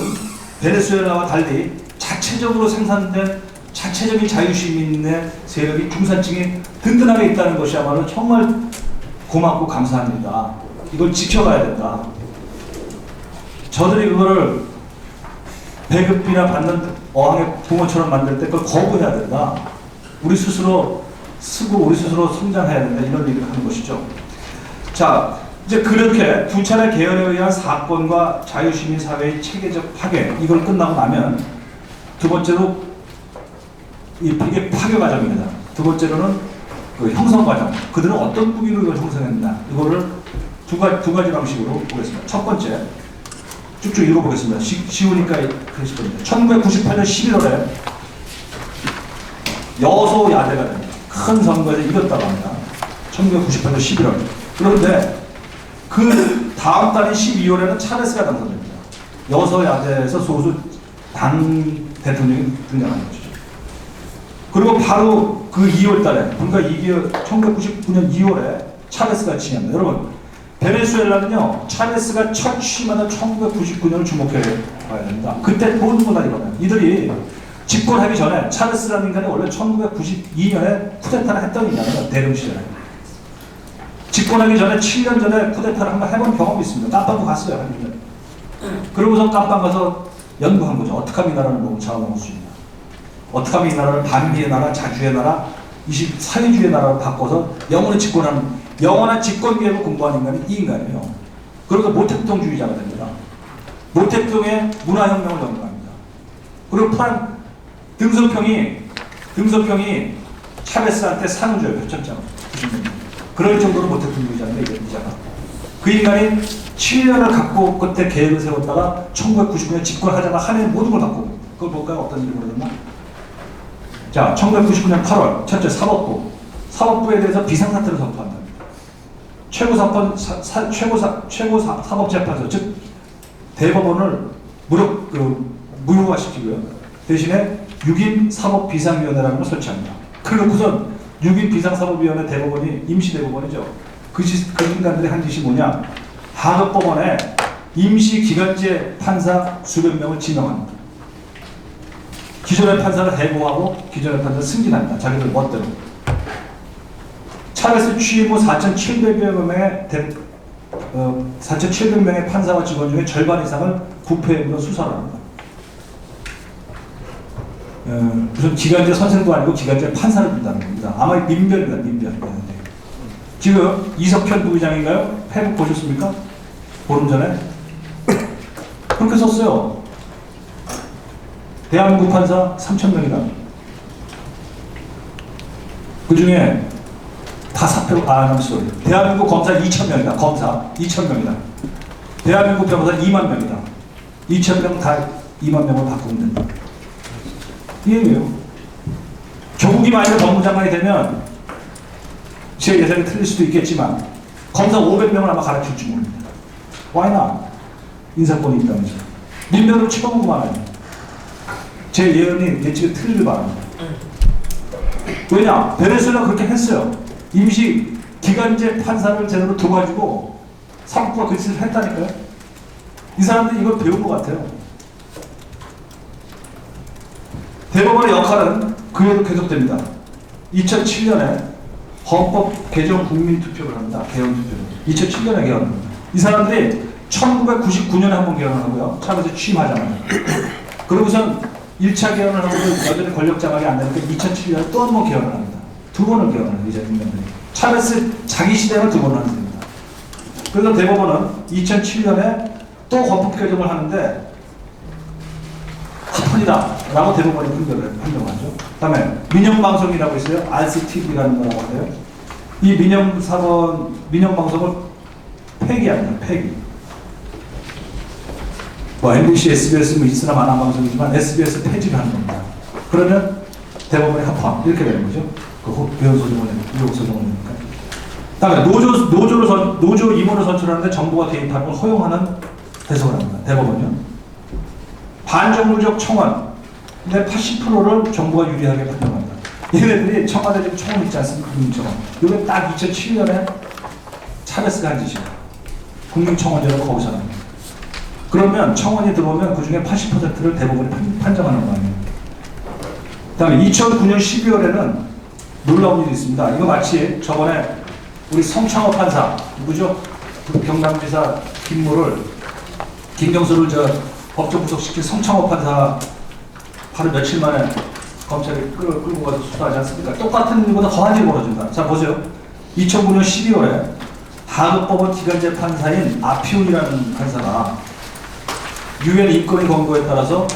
S1: 베네수엘라와 달리 자체적으로 생산된 자체적인 자유시민의 세력이, 중산층이 든든하게 있다는 것이야말로 정말 고맙고 감사합니다. 이걸 지켜가야 된다. 저들이 그거를 배급비나 받는 어항의 붕어처럼 만들 때 그걸 거부해야 된다. 우리 스스로 쓰고 우리 스스로 성장해야 된다. 이런 얘기를 하는 것이죠. 자, 이제 그렇게 두 차례 개헌에 의한 사건과 자유시민 사회의 체계적 파괴, 이걸 끝나고 나면 두 번째로 이게 파괴 과정입니다. 두 번째로는 그 형성 과정. 그들은 어떤 무기로 이걸 형성했나, 이거를 두 가지 방식으로 보겠습니다. 첫 번째, 쭉쭉 읽어보겠습니다. 쉬우니까 그러실 겁니다. 1998년 11월에 여소야대가 됩니다. 큰 선거에서 이겼다고 합니다. 1998년 11월. 그런데 그 다음 달인 12월에는 차베스가 당선됩니다. 여소야대에서 소수 당 대통령이 등장하는 것이죠. 그리고 바로 그 2월 달에, 그러니까 이게 1999년 2월에 차베스가 취임합니다. 여러분, 베네수엘라는요, 차베스가 첫 취임하던 1999년을 주목해 봐야 됩니다. 그때 모든 거다 이거는. 이들이 집권하기 전에 차베스라는 인간이 원래 1992년에 쿠데타를 했던 인간이에요. 대령 시절에. 집권하기 전에 7년 전에 쿠데타를 한번 해본 경험이 있습니다. 깜빵도 갔어요, 한 1년. 그러고서 깜빵 가서 연구한 거죠. 어떻게 하면 이 나라를 먹고 잡아먹을 수 있나. 어떻게 하면 이 나라를 반미의 나라, 자주의 나라, 사회주의 나라로 바꿔서 영원히 집권하는, 영원한 집권 계획을 공부한 인간이 이 인간이에요. 그래서 모택동주의자가 됩니다. 모택동의 문화혁명을 연구합니다. 그리고 등석평이 차베스한테 상을 줘요. 표창장을. 그럴 정도로 모택동주의자인데, 이자가. 그 인간이 7년을 갖고 그때 계획을 세웠다가 1999년 집권하자마자 한 해에 모든 걸 바꾸고. 그걸 볼까요? 어떤 일이 벌어졌나? 자, 1999년 8월, 첫째 사법부에 대해서 비상사태를 선포한다. 최고사법재판소, 즉 대법원을 무효화시키고요. 대신에 6인 사법비상위원회라는 걸 설치합니다. 그러고선 6인 비상사법위원회 대법원이 임시대법원이죠. 그 인간들이 한 짓이 뭐냐? 하급법원에 임시기간제 판사 수백 명을 지명합니다. 기존의 판사를 해고하고 기존의 판사를 승진한다. 자기들 멋대로. 차베스 취임 후 4,700명의 판사와 직원 중에 절반 이상을 부패행위로 수사를 합니다. 무슨 기간제 선생도 아니고 기간제 판사를 둔다는 겁니다. 아마 민변입니다. 민변. 지금 이석현 부의장인가요? 페북 보셨습니까? 보름 전에 그렇게 썼어요. 대한민국 판사 3,000명이다. 그 중에 다 사표, 대한민국 검사 2,000명이다. 검사 2,000명이다. 대한민국 변호사 2만 명이다. 2,000명 다 2만 명을 바꾸면 된다. 이게요. 조국이 만약에 법무장관이 되면 제 예상이 틀릴 수도 있겠지만 검사 500명을 아마 가르칠지 모릅니다. Why not? 인사권이 있다면서. 민변으로 치워보고 말아요. 제 예언이 예측이 틀리길 바랍니다. 왜냐? 베네수엘라가 그렇게 했어요. 임시 기간제 판사를 제대로 둬가지고 사법부가 그 짓을 했다니까요. 이 사람들이 이걸 배운 것 같아요. 대법원의 역할은 그에도 계속됩니다. 2007년에 헌법 개정 국민투표를 합니다. 개헌투표를. 2007년에 개헌합니다. 이 사람들이 1999년에 한 번 개헌을 하고요. 차베스 취임하자마자. 그러고선 1차 개헌을 하고 여전히 권력 장악이 안 되니까 2007년에 또 한 번 개헌을 합니다. 두 번을 개헌을 합니다. 이제 인간들이. 차베스 자기 시대는 두 번을 하는 겁니다. 그래서 대법원은 2007년에 또 헌법 개정을 하는데 합헌이다 라고 대법원이 판정하죠. 그 다음에 민영방송이라고 있어요. RCTV라는 거라고 하세요. 이 민영방송을 폐기합니다. 폐기. 뭐 MBC, SBS 뭐 있으나 마나 방송이지만 SBS 폐지를 하는 겁니다. 그러면 대법원의 합헌 이렇게 되는 거죠. 그 배운 소송을 내니까. 다음에 노조 임원을 선출하는데 정부가 개입하는 걸 허용하는 해석을 합니다. 대법원이요. 반정부적 청원 근데 80%를 정부가 유리하게 판정합니다. 얘네들이 청와대 지금 청원 있지 않습니까? 국민청원. 이게 딱 2007년에 차베스가 한 짓이에요. 국민청원제로 거기서 합니다. 그러면 청원이 들어오면 그 중에 80%를 대법원이 판정하는 거 아니에요. 그 다음에 2009년 12월에는 놀라운 일이 있습니다. 이거 마치 저번에 우리 성창호 판사, 누구죠? 경남지사 김경수를 법정 구속시킨 성창호 판사 바로 며칠 만에 검찰이 끌고 가서 수사하지 않습니까? 똑같은 일보다 더한 일이 벌어진다. 자, 보세요. 2009년 12월에 하급법원 기간제 판사인 아피운이라는 판사가 유엔 인권위 권고에 따라서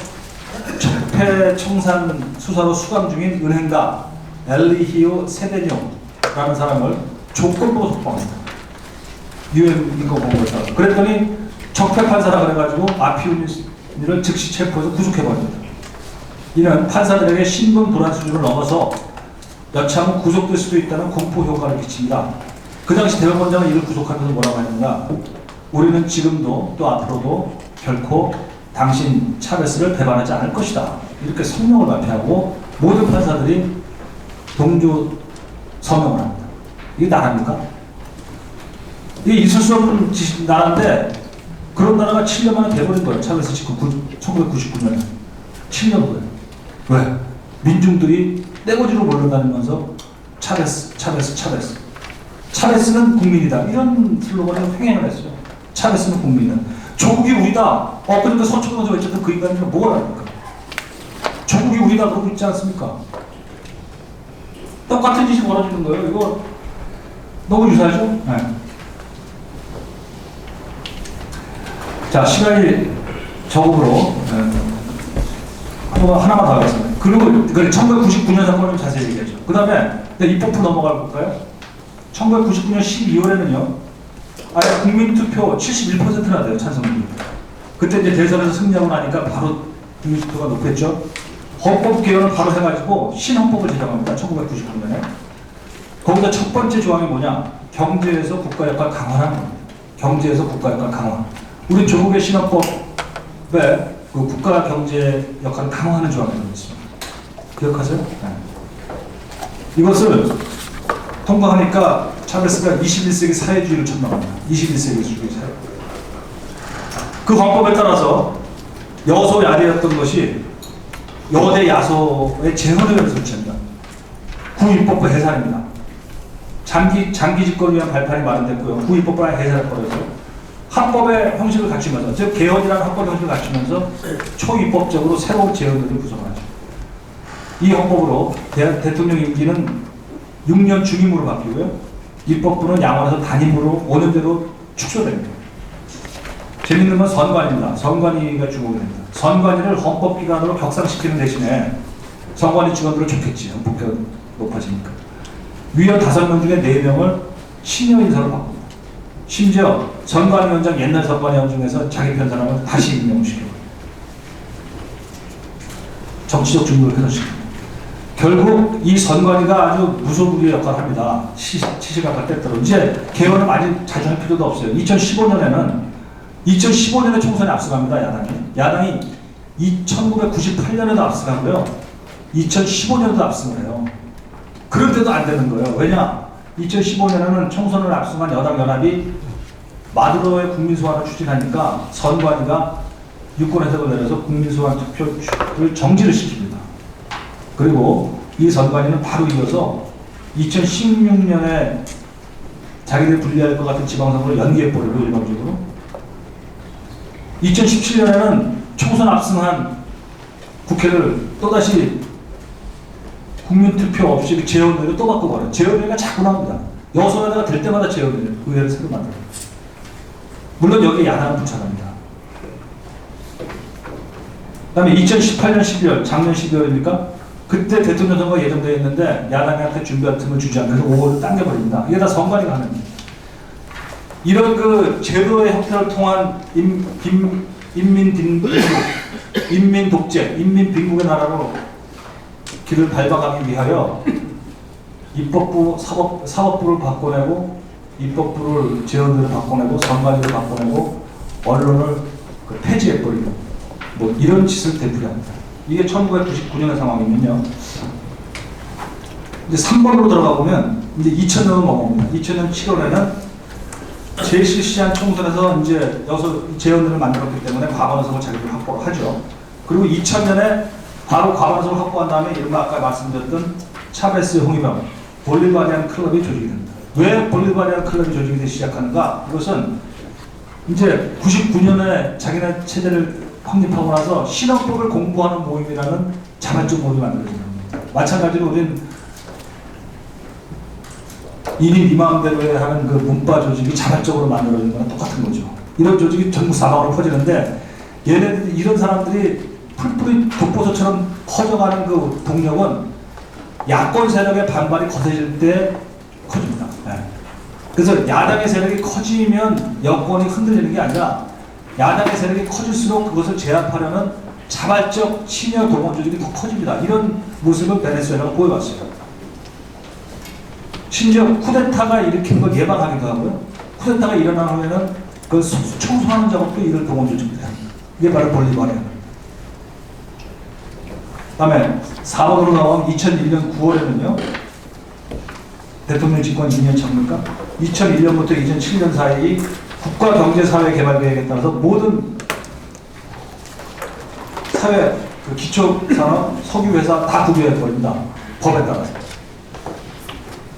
S1: 적폐 청산 수사로 수감 중인 은행가 엘리히오 세데뇨라는 사람을 조건부로 석방합니다. 유엔 인권 권고에 따라서. 그랬더니 적폐 판사라 그래가지고 아피운을 즉시 체포해서 구속해버립니다. 이는 판사들에게 신분 불안 수준을 넘어서 여차하면 구속될 수도 있다는 공포 효과를 끼칩니다. 그 당시 대법원장은 이를 구속하면서 뭐라고 했는가? 우리는 지금도 또 앞으로도 결코 당신 차베스를 배반하지 않을 것이다. 이렇게 성명을 발표하고 모든 판사들이 동조 서명을 합니다. 이게 나라입니까? 이게 있을 수 없는 나라인데 그런 나라가 7년 만에 돼버린 거예요. 차베스 1999년에. 7년 후에. 왜? 민중들이 떼거지로 몰려다니면서 차베스는 국민이다. 이런 슬로건을 횡행을 했어요. 차베스는 국민이다. 조국이 우리다. 그러니까 서초동에서 외쳤던 그 인간이 뭐가 합니까? 조국이 우리다 그러고 있지 않습니까? 똑같은 짓이 벌어지는 거예요. 이거 너무 유사하죠? 네. 자, 시간이 적음으로 하나만 더 하겠습니다. 그리고 1999년 사건을 자세히 얘기하죠. 그 다음에 입법부 넘어가 볼까요? 1999년 12월에는요. 아예 국민투표 71%나 돼요. 찬성률이. 그때 이제 대선에서 승리하고 나니까 바로 국민투표가 높겠죠. 헌법 개헌을 바로 해가지고 신헌법을 제정합니다. 1999년에. 거기다 첫 번째 조항이 뭐냐? 경제에서 국가 역할 강화라는 겁니다. 경제에서 국가 역할 강화. 우리 조국의 신헌법에 그 국가 경제 역할을 강화하는 조항이 들어있습니다. 기억하세요? 네. 이것을 통과하니까 차베스가 21세기 사회주의를 천명합니다. 21세기 사회. 그 헌법에 따라서 여소야대였던 것이 여대 야소의 재헌회를 설치합니다. 구입법부 해산입니다. 장기 집권을 위한 발판이 마련됐고요. 구입법부랑 해산을 벌여서 합법의 형식을 갖추면서, 즉 개헌이라는 합법의 형식을 갖추면서 초입법적으로 새로운 재헌을 구성하죠. 이 헌법으로 대통령 임기는 6년 중임으로 바뀌고요. 입법부는 양원에서 단임으로 5년대로 축소됩니다. 재밌는 건 선관위입니다. 선관위가 주목이 됩니다. 선관위를 헌법기관으로 격상시키는 대신에 선관위 직원들을 좋겠지. 헌법기가 높아지니까. 위원 5명 중에 4명을 시니어 인사로 바꿉니다. 심지어 선관위원장, 옛날 선관위원 중에서 자기 편 사람을 다시 임명시켜요. 정치적 중립을 훼손시킵니다. 결국 이 선관위가 아주 무소불위의 역할을 합니다. 시시각각 때때로. 이제 개헌을 많이 자주 할 필요도 없어요. 2015년에 총선에 앞서갑니다. 야당이 1998년에도 앞서가고요. 2015년에도 앞서가요. 그런데도 안 되는 거예요. 왜냐? 2015년에는 총선을 앞서간 여당 연합이 마두로의 국민소환을 추진하니까 선관위가 유권 해석을 내려서 국민소환 투표를 정지를 시킵니다. 그리고 이 선관위는 바로 이어서 2016년에 자기들 불리할 것 같은 지방선거를 연기해버리고 일방적으로 2017년에는 총선 압승한 국회를 또다시 국민투표 없이 재헌회를 또 바꿔버려요. 재헌회가 자꾸 나옵니다. 여소야대가 될 때마다 의회를 새로 만들어요. 물론 여기에 야당은 붙여납니다. 그 다음에 2018년 12월, 작년 12월입니까? 그때 대통령 선거가 예정되어 있는데 야당한테 준비할 틈을 주지 않고 5월을 당겨버립니다. 이게 다 선관위가 하는 거예요. 이런 그 제도의 형태를 통한 인민 독재, 인민 빈국의 나라로 길을 밟아가기 위하여 입법부, 사법부를 바꿔내고 입법부를 재헌들을 바꿔내고 선관위를 바꿔내고 언론을 폐지해버리고 뭐 이런 짓을 되풀이합니다. 이게 1999년의 상황이면요. 이제 3번으로 들어가 보면 이제 2000년으로 넘어옵니다. 2000년 7월에는 제7시한 총선에서 이제 재헌들을 만들었기 때문에 과반의석을 자기들이 확보를 하죠. 그리고 2000년에 바로 과반의석을 확보한 다음에 이른바 아까 말씀드렸던 차베스 홍위병 볼리바리안 클럽이 조직이 됩니다. 왜 볼리바리안 클럽이 조직이 되기 시작하는가? 이것은 이제 99년에 자기네 체제를 확립하고 나서 신헌법을 공부하는 모임이라는 자발적 모임이 만들어집니다. 마찬가지로 우리는 이님 이 마음대로 하는 그 문파 조직이 자발적으로 만들어진 거랑 똑같은 거죠. 이런 조직이 전국 사방으로 퍼지는데 얘네들이 이런 사람들이 풀뿌리 독보소처럼 퍼져가는 그 동력은 야권 세력의 반발이 거세질 때 커집니다. 네. 그래서 야당의 세력이 커지면 여권이 흔들리는 게 아니라 야당의 세력이 커질수록 그것을 제압하려는 자발적 친여 동원 조직이 더 커집니다. 이런 모습을 베네수엘라가 보여왔어요. 심지어 쿠데타가 일으킨 걸 예방하기도 하고요. 쿠데타가 일어나면은 그 청소하는 작업도 이런 동원 조직입니다. 이게 바로 볼리바리아. 다음에 4번으로 나온 2001년 9월에는요. 대통령 집권 2년 차입니까? 2001년부터 2007년 사이 국가경제사회개발계획에 따라서 모든 사회, 그 기초산업, 석유회사 다 구비해버립니다. 법에 따라서.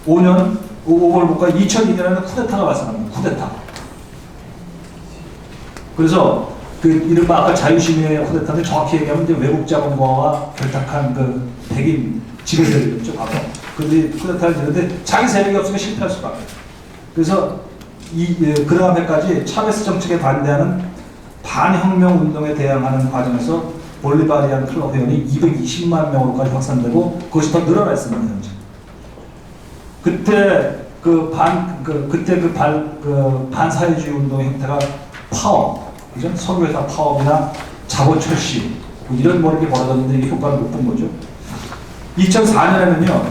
S1: 5년 볼까 2002년에는 쿠데타가 발생합니다. 쿠데타. 그래서 그 이른바 아까 자유시민의 쿠데타는 정확히 얘기하면 이제 외국 자본가와 결탁한 그 백인 지배세력이었죠. 그런데 쿠데타를 지는데 자기 세력이 없으면 실패할 수밖에. 그래서 그 다음 해까지 차베스 정책에 반대하는 반혁명 운동에 대항하는 과정에서 볼리바리안 클럽 회원이 220만 명으로까지 확산되고 그것이 더 늘어났습니다. 현재. 그때 반사회주의 운동의 형태가 파업, 그죠? 석유회사 파업이나 자본 철시 이런 뭐 이렇게 벌어졌는데 이게 효과를 못 본 거죠. 2004년에는요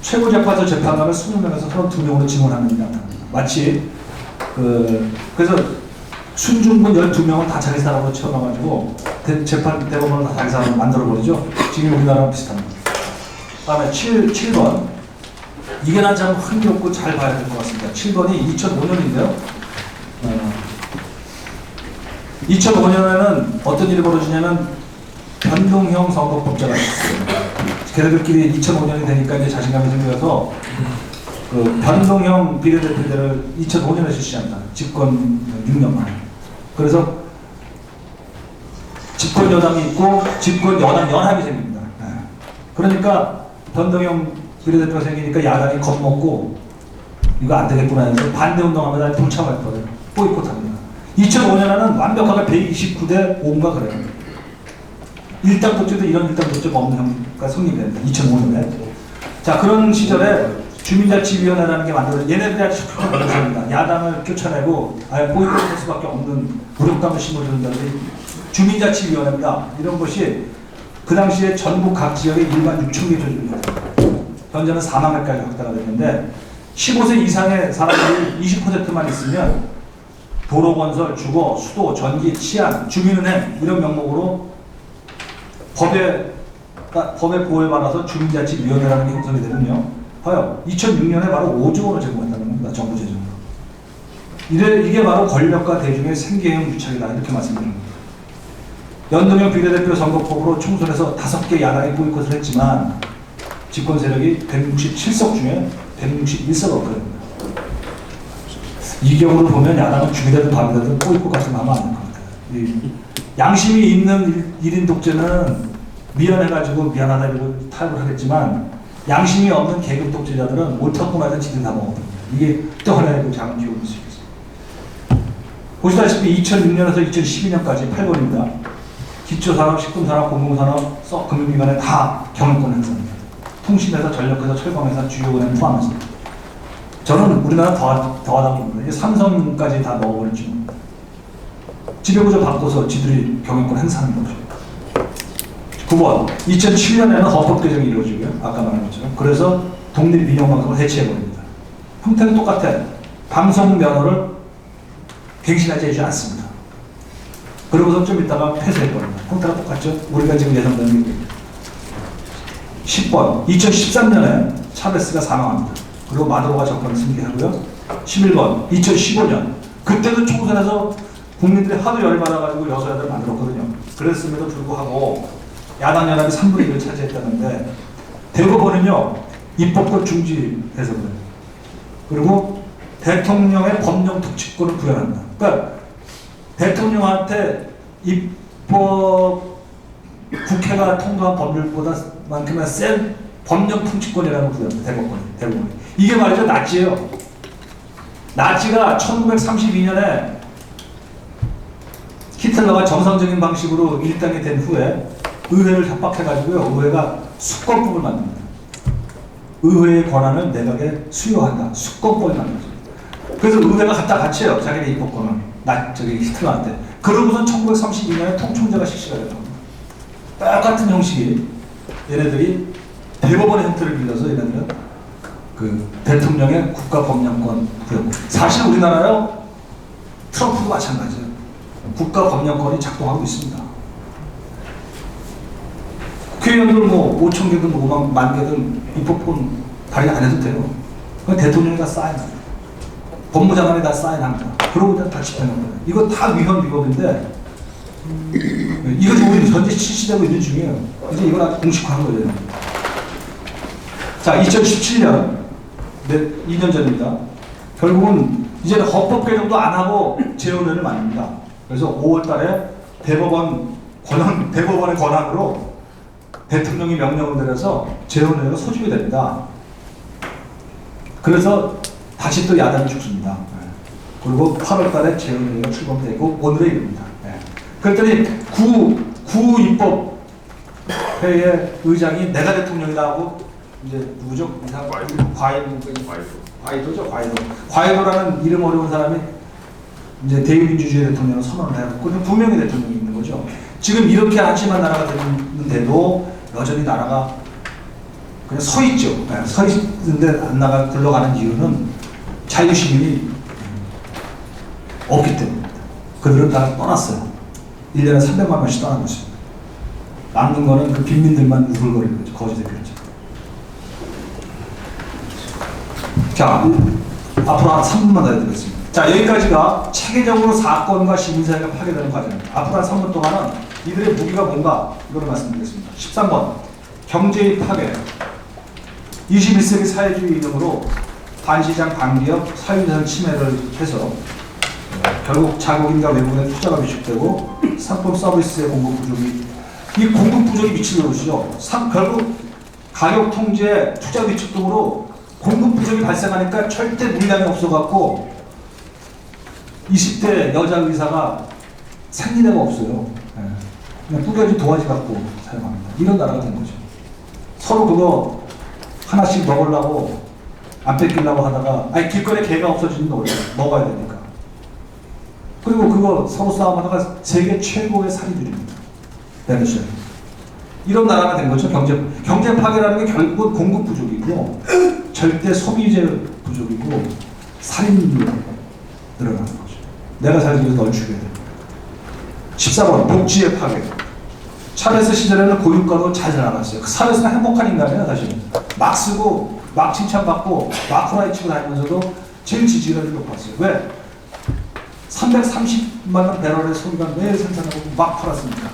S1: 최고재판소 재판관을 20명에서 32명으로 증언하는 일이 나타납니다. 마치 그래서 순중분 12명을 다 자기 사람으로 채워놔가지고 재판 대법원을 다 자기 사람으로 만들어버리죠. 지금 우리나라랑 비슷합니다. 다음에 7번 이게 난 참 흥미롭고 잘 봐야 될 것 같습니다. 7번이 2005년인데요. 2005년에는 어떤 일이 벌어지냐면 변동형 선거법제가 있어요. 걔네들끼리 2005년이 되니까 이제 자신감이 생겨서 그 변동형 비례대표제를 2005년에 실시한다. 집권 6년 만에. 그래서 집권 여당이 있고 집권 여당 연합이 생깁니다. 네. 그러니까 변동형 비례대표가 생기니까 야당이 겁먹고 이거 안 되겠구나 해서 반대 운동하면 불참할 거예요. 보이콧합니다. 2005년에는 완벽하게 129대 5인가 그래요. 일당 독재도 이런 일당 독재가 없는 형가 성립됩니다. 2005년에. 자, 그런 시절에 주민자치위원회라는 게 만들어져 얘네들이 아주 적극적입니다. 야당을 쫓아내고 아예 보이콧할 수밖에 없는 무력감을 심어주는 자들이 주민자치위원회입니다. 이런 것이 그 당시에 전국 각 지역에 1만 6천 개 조직입니다. 현재는 4만 개까지 확대가 됐는데 15세 이상의 사람들이 20%만 있으면 도로건설, 주거, 수도, 전기, 치안, 주민은행 이런 명목으로 법의 보호에 받아서 주민자치위원회라는 게 형성이 되면요. 봐요. 2006년에 바로 5조 원을 제공했다는 겁니다. 정부 재정으로. 이게 바로 권력과 대중의 생계형 유착이다. 이렇게 말씀드립니다. 연동형 비례대표 선거법으로 총선에서 5개 야당이 보이콧을 했지만 집권 세력이 167석 중에 161석을 얻거든요. 이 경우를 보면 야당은 죽이든 밥이든 보이콧 같은 거 하면 안 될 것 같아요. 양심이 있는 1인 독재는 미안해가지고 미안하다 이러고 타협을 하겠지만 양심이 없는 계급 독재자들은 옳다고 해서 지들 다 먹거든요. 이게 또 하나의 작은 기업일 수 있겠습니다. 보시다시피 2006년에서 2012년까지 8번입니다. 기초산업, 식품산업, 공공산업, 금융기관에 다 경영권 행사입니다. 통신회사, 전력회사, 철강회사, 주요은행 포함해서. 저는 우리나라 더하다고 봅니다. 이게 삼성까지 다 넣어버릴지 봅니다. 지배구조 바꿔서 지들이 경영권 행사하는 거죠. 9번, 2007년에는 헌법 개정이 이루어지고요. 아까 말한 것처럼. 그래서 독립민영방송을 해체해버립니다. 형태는 똑같아. 방송 면허를 갱신하지 해주지 않습니다. 그러고서 좀 있다가 폐쇄해버립니다. 형태가 똑같죠? 우리가 지금 예상되는 게. 10번, 2013년에 차베스가 사망합니다. 그리고 마두로가 정권을 승계하고요. 11번, 2015년. 그때도 총선에서 국민들이 하도 열이 받아가지고 여소야대를 만들었거든요. 그랬음에도 불구하고 야당 연합이 3분의 1을 차지했다는데 대법원은요 입법권 중지해서 그래요. 그리고 대통령의 법령 특칙권을 부여합니다. 그러니까 대통령한테 입법 국회가 통과한 법률보다만큼이나 센 법령 통치권이라는 걸 부여합니다. 대법원이. 이게 말이죠 나치예요. 나치가 1932년에 히틀러가 정상적인 방식으로 일당이 된 후에 의회를 협박해가지고요. 의회가 수권법을 만듭니다. 의회의 권한을 내각에 수여한다. 수권법을 만들죠. 그래서 의회가 갖다 바쳐요. 자기네 입법권을. 히틀러한테. 그러고선 1932년에 통총제가 실시가 되는 겁니다. 똑같은 형식이 얘네들이 대법원의 형태를 빌려서 얘네들은 그 대통령의 국가법령권 부여. 사실 우리나라요 트럼프도 마찬가지예요. 국가법령권이 작동하고 있습니다. 국회의원들 뭐 5천 개든 5만 개든 입법권 발의 안 해도 돼요. 그건 대통령이 다 사인합니다. 법무장관이 다 사인합니다. 그러고 다 집행한 거예요. 이거 다 위헌 위법인데 이거 지금 우리 현재 실시되고 있는 중이에요. 이제 이걸 아주 공식화한 거예요. 자, 2017년 2년 전입니다. 결국은 이제는 헌법 개정도 안 하고 재원회를 만듭니다. 그래서 5월달에 대법원의 권한으로 대통령이 명령을 내려서 재원회가 소집이 됩니다. 그래서 다시 또 야당이 죽습니다. 그리고 8월달에 재원회가 출범되고 오늘에 이릅니다. 그랬더니 구입법회의 의장이 내가 대통령이다 하고 이제 누구죠? 과이도라는 이름 어려운 사람이 이제 대의민주주의 대통령을 선언을 해갖고 분명히 대통령이 있는 거죠. 지금 이렇게 한심한 나라가 되는데도 여전히 나라가 그냥 서 있죠. 서 있는데 안 굴러가는 이유는 자유시민이 없기 때문입니다. 그들은 다 떠났어요. 1년에 300만 명씩 떠난 것입니다. 남는 거는 그 빈민들만 우글거리는 거죠. 거지대 필죠. 자, 앞으로 한 3분만 더 해드리겠습니다. 자, 여기까지가 체계적으로 사건과 시민사회가 파괴되는 과정입니다. 앞으로 한 3분 동안은 이들의 무기가 뭔가 이걸 말씀드리겠습니다. 13번 경제의 파괴. 21세기 사회주의 이념으로 반시장, 반기업, 사유재산 침해를 해서 결국 자국인과 외국인의 투자가 위축되고 상품 서비스의 공급 부족이, 이 공급 부족이 미치는 것이죠. 결국 가격 통제, 투자 위축 등으로 공급 부족이 발생하니까 절대 물량이 없어갖고 20대 여자 의사가 생리대가 없어요. 그냥 뿌려진 도화지 갖고 사용합니다. 이런 나라가 된 거죠. 서로 그거 하나씩 먹으려고 안 뺏기려고 하다가 길거리에 개가 없어지는 거 먹어야 되니까. 그리고 그거 서로 싸움하다가 세계 최고의 살인들입니다. 베네수엘라. 이런 나라가 된 거죠. 경제 파괴라는 게 결국은 공급 부족이고 절대 소비재 부족이고 살인으로 늘어나는 거죠. 내가 살기 위해서 널 죽여야 돼. 14번 복지의 파괴. 차베스 시절에는 고유가로 잘 나갔어요. 사회에서는 행복한 인간이에요. 사실 막 쓰고 막 칭찬받고 막 후라이 치고 다니면서도 제일 지지율이 높았어요. 왜? 330만 원 배럴의 소비가 매일 생산하고 막 팔았으니까.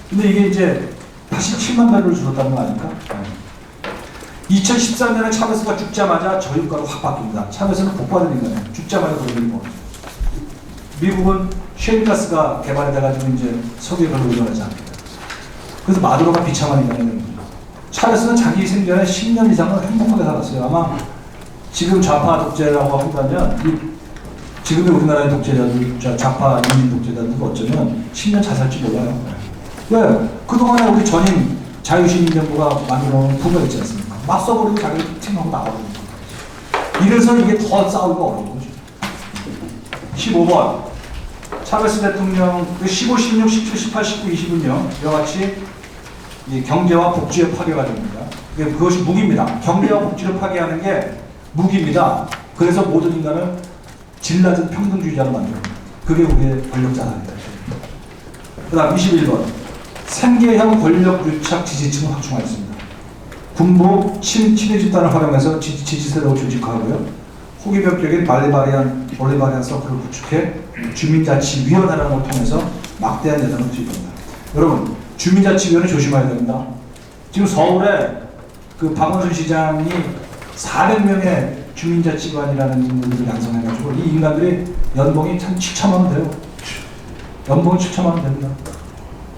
S1: 근데 이게 이제 87만 배럴을 줄었다는 거 아닙니까? 2013년에 차베스가 죽자마자 저유가로 확 바뀝니다. 차베스는 복받은 인간이에요. 죽자마자 그런 거. 미국은 셰일가스가 개발이 돼가지고 이제 석유에 별로 의존하지 않습니다. 그래서 마두로가 비참한 인간이 되는 거죠. 차베스는 자기 생전에 10년 이상을 행복하게 살았어요. 아마 지금 좌파 독재라고 한다면 지금의 우리나라의 독재자들, 좌파 인민 독재자들 어쩌면 10년 잘 살지 몰라요. 왜? 그동안에 우리 전임 자유시민정부가 만들어놓은 부가 있지 않습니까? 막 써버리고 자기 팀하고 나와버리는 거예요. 이래서 이게 더 싸우기가 어려운 거죠. 15번 차베스 대통령 15, 16, 17, 18, 19, 20은요 이와 같이 이 경제와 복지의 파괴가 됩니다. 그것이 무기입니다. 경제와 복지를 파괴하는 게 무기입니다. 그래서 모든 인간을 질 낮은 평등주의자로 만듭니다. 그게 우리의 권력자산입니다. 그 다음 21번 생계형 권력 유착 지지층을 확충하였습니다. 군부 친위 집단을 활용해서 지지세력을 조직화하고요. 호기벽적인 볼리바리안 서클을 구축해 주민자치위원회라는 걸 통해서 막대한 예산을 투입합니다. 여러분 주민자치위원회 조심해야 됩니다. 지금 서울에 그 박원순 시장이 400명의 주민자치관이라는 인물들을 양성해가지고 이 인간들이 연봉이 참 7천만 원 돼요. 연봉이 7천만 원 됩니다.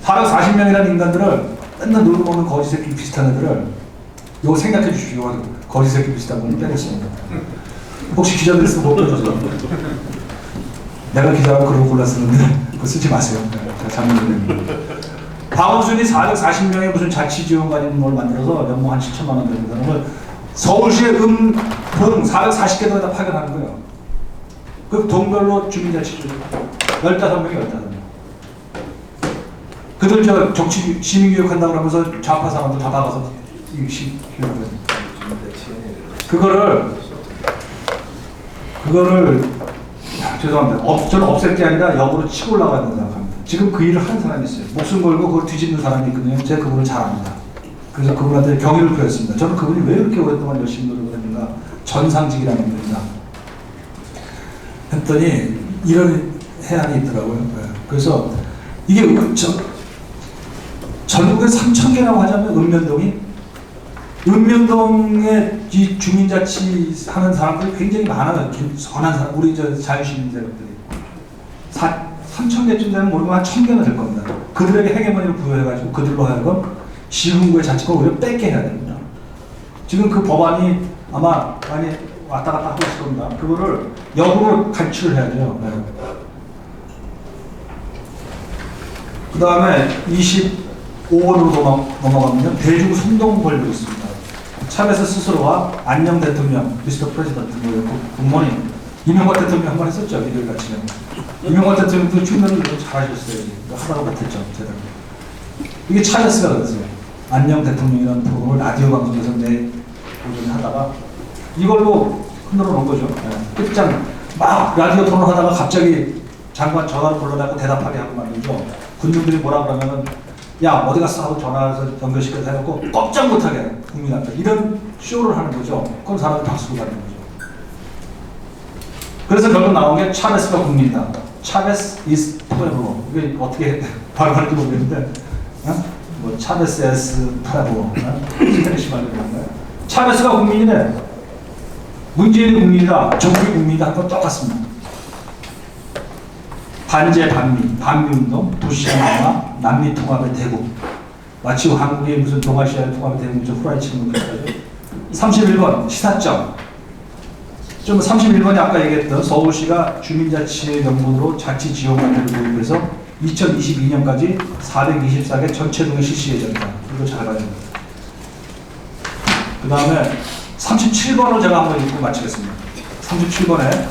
S1: 440명이라는 인간들을 맨날 놀고 먹는 거지 새끼 비슷한 애들을 이거 생각해 주십시오. 거지 새끼 비슷한 거는 빼겠습니다. 혹시 기자들 쓰면 못 빼주세요. 내가 기자가 그러고 골라 쓰는데 그거 쓰지 마세요. 잘못입니다. 박원순이 440명의 무슨 자치지원관인 걸 만들어서 연봉 한 7천만 원 된다는 걸 서울시의 동 440개도에다 파견하는 거예요. 그 동별로 주민자치주 15명이 15명. 그들 정치 시민교육한다고 하면서 좌파 사람들 다 박아서 시민교육을 그거를 죄송합니다. 저는 없앨 게 아니라 역으로 치고 올라가야 된다고 생각합니다. 지금 그 일을 하는 사람이 있어요. 목숨 걸고 그걸 뒤집는 사람이 있거든요. 제가 그분을 잘 압니다. 그래서 그분한테 경의를 표했습니다. 저는 그분이 왜 이렇게 오랫동안 열심히 노력을 했는가. 전상직이라는 겁니다. 했더니 이런 해안이 있더라고요. 그래서 이게 전국에 3,000개라고 하자면 은면동에 이 주민자치 하는 사람들이 굉장히 많아요. 선한 사람, 우리 자유시민 세력들이 3,000개쯤 되면 모르면 한 1,000개는 될 겁니다. 그들에게 헤게모니를 부여해가지고 그들로 하여금 시군구의 자치권을 오히려 뺏게 해야 됩니다. 지금 그 법안이 아마 많이 왔다 갔다 하고 있을 겁니다. 그거를 역으로 간추를 해야죠. 네. 그 다음에 25번으로 넘어가면 대중 선동 권력이 있습니다. 차베스 스스로와 안녕 대통령, 미스터 프레지던트, 굿모닝 이명박 대통령 한 번 했었죠. 이들 같이. 이명박 대통령도 충분히 잘하셨어요. 하다가 못했죠. 제대로. 이게 차베스가 그랬어요. 안녕 대통령이라는 프로그램을 라디오 방송에서 오전에 하다가 이걸로 흔들어 놓은 거죠. 끝장 막 라디오 토론하다가 갑자기 장관 전화로 불러다가 대답하게 하고 말이죠. 군중들이 뭐라 그러면은 야 어디 갔어 하고 전화해서 연결시켜서 해놓고 꼼짝 못하게 국민한테 이런 쇼를 하는 거죠. 그럼 사람들이 박수를 받는 거죠. 그래서 결국 나온 게 차베스가 국민이다. 차베스 is forever. 이게 어떻게 발음할지 모르겠는데, 뭐 차베스 에스 프라보, 스페니시 말로 그런가요? 차베스가 국민이래. 문재인이 국민이다. 정부의 국민이다. 한건 똑같습니다. 반제 반미, 반미운동, 도시화 남아, 남미 통합의 대국. 마치 한국이 무슨 동아시아의 통합의 대국이죠. 후라이 치는 것까지. 31번 시사점. 좀 31번이 아까 얘기했던 서울시가 주민자치의 명분으로 자치지원관리를 도입해서 2022년까지 424개 전체동에 실시 예정이다. 이거 잘 봐야 됩니다. 그 다음에 37번을 제가 한번 읽고 마치겠습니다. 37번에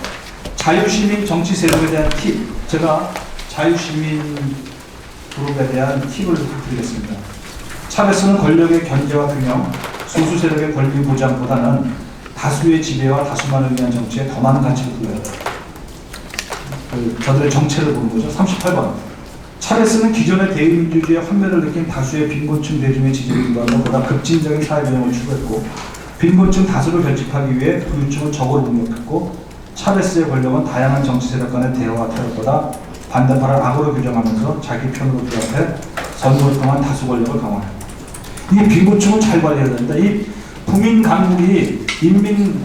S1: 자유시민 정치 세력에 대한 팁. 제가 자유시민 그룹에 대한 팁을 드리겠습니다. 차베스는 권력의 견제와 균형, 소수 세력의 권리 보장보다는 다수의 지배와 다수만을 위한 정치에 더 많은 가치를 두어야 한다. 저들의 정체를 보는 거죠. 38번. 차베스는 기존의 대의민주주의의 환멸을 느낀 다수의 빈곤층 대중의 지지를 기반으로 보다 급진적인 사회변형을 추구했고, 빈곤층 다수를 결집하기 위해 부유층을 적으로 공격했고, 차베스의 권력은 다양한 정치 세력 간의 대화와 타협보다 반대파를 악으로 규정하면서 자기 편으로 규합해 선거를 통한 다수 권력을 강화했다. 이 빈곤층을 잘 관리해야 된다. 이 부민 강국이 인민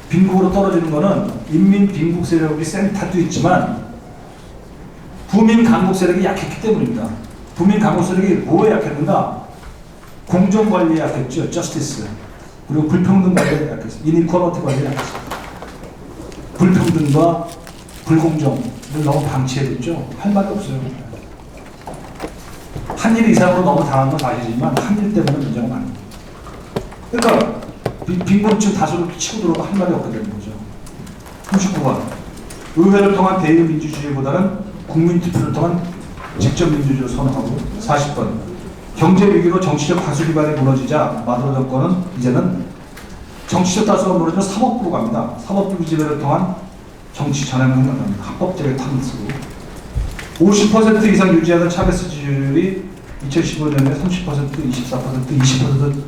S1: 빈국으로 떨어지는 것은 인민 빈국 세력이 센 탓도 있지만 부민 강국 세력이 약했기 때문입니다. 부민 강국 세력이 뭐에 약했는가? 공정 관리에 약했죠. 저스티스. 그리고 불평등 관리에 약했어요. 이니퀄리티 관리에 약했어요. 불평등과 불공정을 너무 방치해뒀죠. 할 말이 없어요. 한 일 이상으로 너무 당한 건 사실이지만 한 일 때문에 문제가 많습니다. 그러니까 빈곤층 다수를 치고 들어도 할 말이 없게 되는 거죠. 39번. 의회를 통한 대의민주주의보다는 국민투표를 통한 직접민주주의를 선호하고. 40번. 경제위기로 정치적 다수 기반이 무너지자 마두로 정권은 이제는 정치적 다수가 무너지면 사법부로 갑니다. 사법부 지배를 통한 정치 전향을 합니다. 합법적인 탕수로. 50% 이상 유지하던 차베스 지지율이 2015년에 30%, 24%, 20%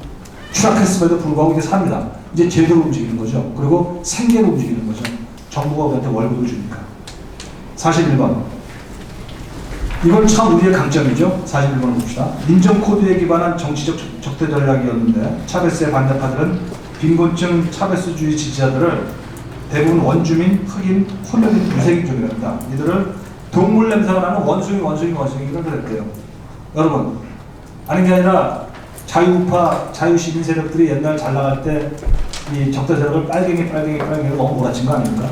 S1: 추락했음에도 불구하고 이제 삽니다. 이제 제대로 움직이는 거죠. 그리고 생계로 움직이는 거죠. 정부가 우리한테 월급을 주니까. 41번. 이건 참 우리의 강점이죠. 41번 봅시다. 민정 코드에 기반한 정치적 적대 전략이었는데 차베스의 반대파들은 빈곤층 차베스주의 지지자들을 대부분 원주민, 흑인, 혼혈인 무색인종이랍니다. 이들을 동물 냄새가 나는 원숭이를 그랬대요. 여러분, 아닌 게 아니라 자유우파, 자유시민 세력들이 옛날 잘 나갈 때 이 적대 세력을 빨갱이로 너무 몰아친 거 아닙니까?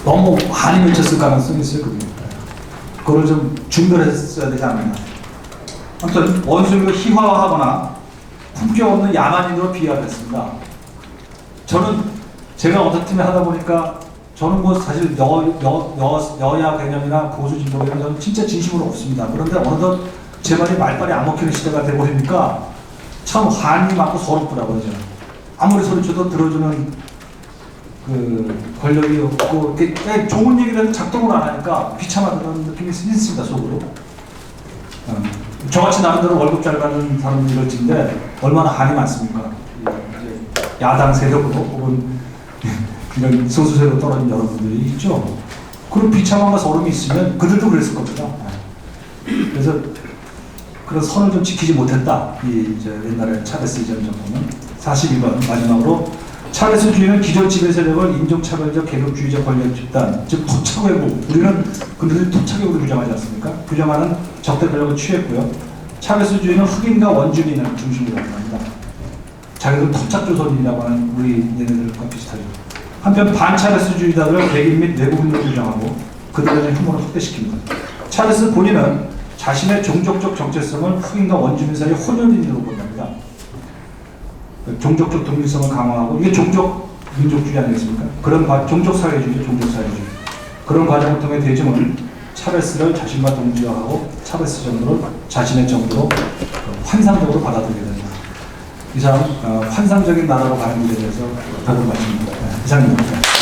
S1: 너무 한이 맺혔을 가능성이 있어요. 그걸 좀 준비했어야 되지 않나. 아무튼 원숭이를 희화화하거나 품격 없는 야만인으로 비하했습니다. 저는 제가 어떤 팀에 하다 보니까 저는 뭐 사실 여야 개념이나 보수 진보개념 저는 진짜 진심으로 없습니다. 그런데 어느덧 제 말이 말빨이 안 먹히는 시대가 돼버리니까 참 한이 많고 서럽더라고요. 아무리 소리쳐도 들어주는 그 권력이 없고 이렇게 좋은 얘기를 해도 작동을 안 하니까 비참하다는 느낌이 있습니다. 속으로. 저같이 나름대로 월급 잘 받는 사람들인데 얼마나 한이 많습니까? 야당 세력으로 혹은 이런 소수 세력으로 떨어진 여러분들이 있죠. 그런 비참함과 서름이 있으면 그들도 그랬을 겁니다. 그래서 그런 선을 좀 지키지 못했다. 이제 옛날에 차베스 이전 정권은. 42번 마지막으로 차베스주의는 기존 지배 세력을 인종차별적 계급주의적 권력 집단, 즉 토착외국, 우리는 그들이 토착외국을 규정하지 않습니까? 규정하는 적대 권력을 취했고요. 차베스주의는 흑인과 원주민을 중심으로 합니다. 자기들은 토착조선인이라고 하는 우리 얘네들과 비슷하죠. 한편 반차베스주의자들을 백인 및 외국인으로 규정하고 그들의 혐오를 확대시킵니다. 차베스 본인은 자신의 종족적 정체성을 흑인과 원주민 사이의 혼혈인으로 본답니다. 종족적 독립성을 강화하고 이게 종족 민족주의 아니겠습니까? 그런 종족 사회주의죠. 종족 사회주의. 그런 과정을 통해 대중은 차베스를 자신과 동질화하고 차베스 정도를 자신의 정도로 환상적으로 받아들이게 됩니다. 이상 환상적인 나라로 가는 길에 대해서 답을 마칩니다. 이상입니다.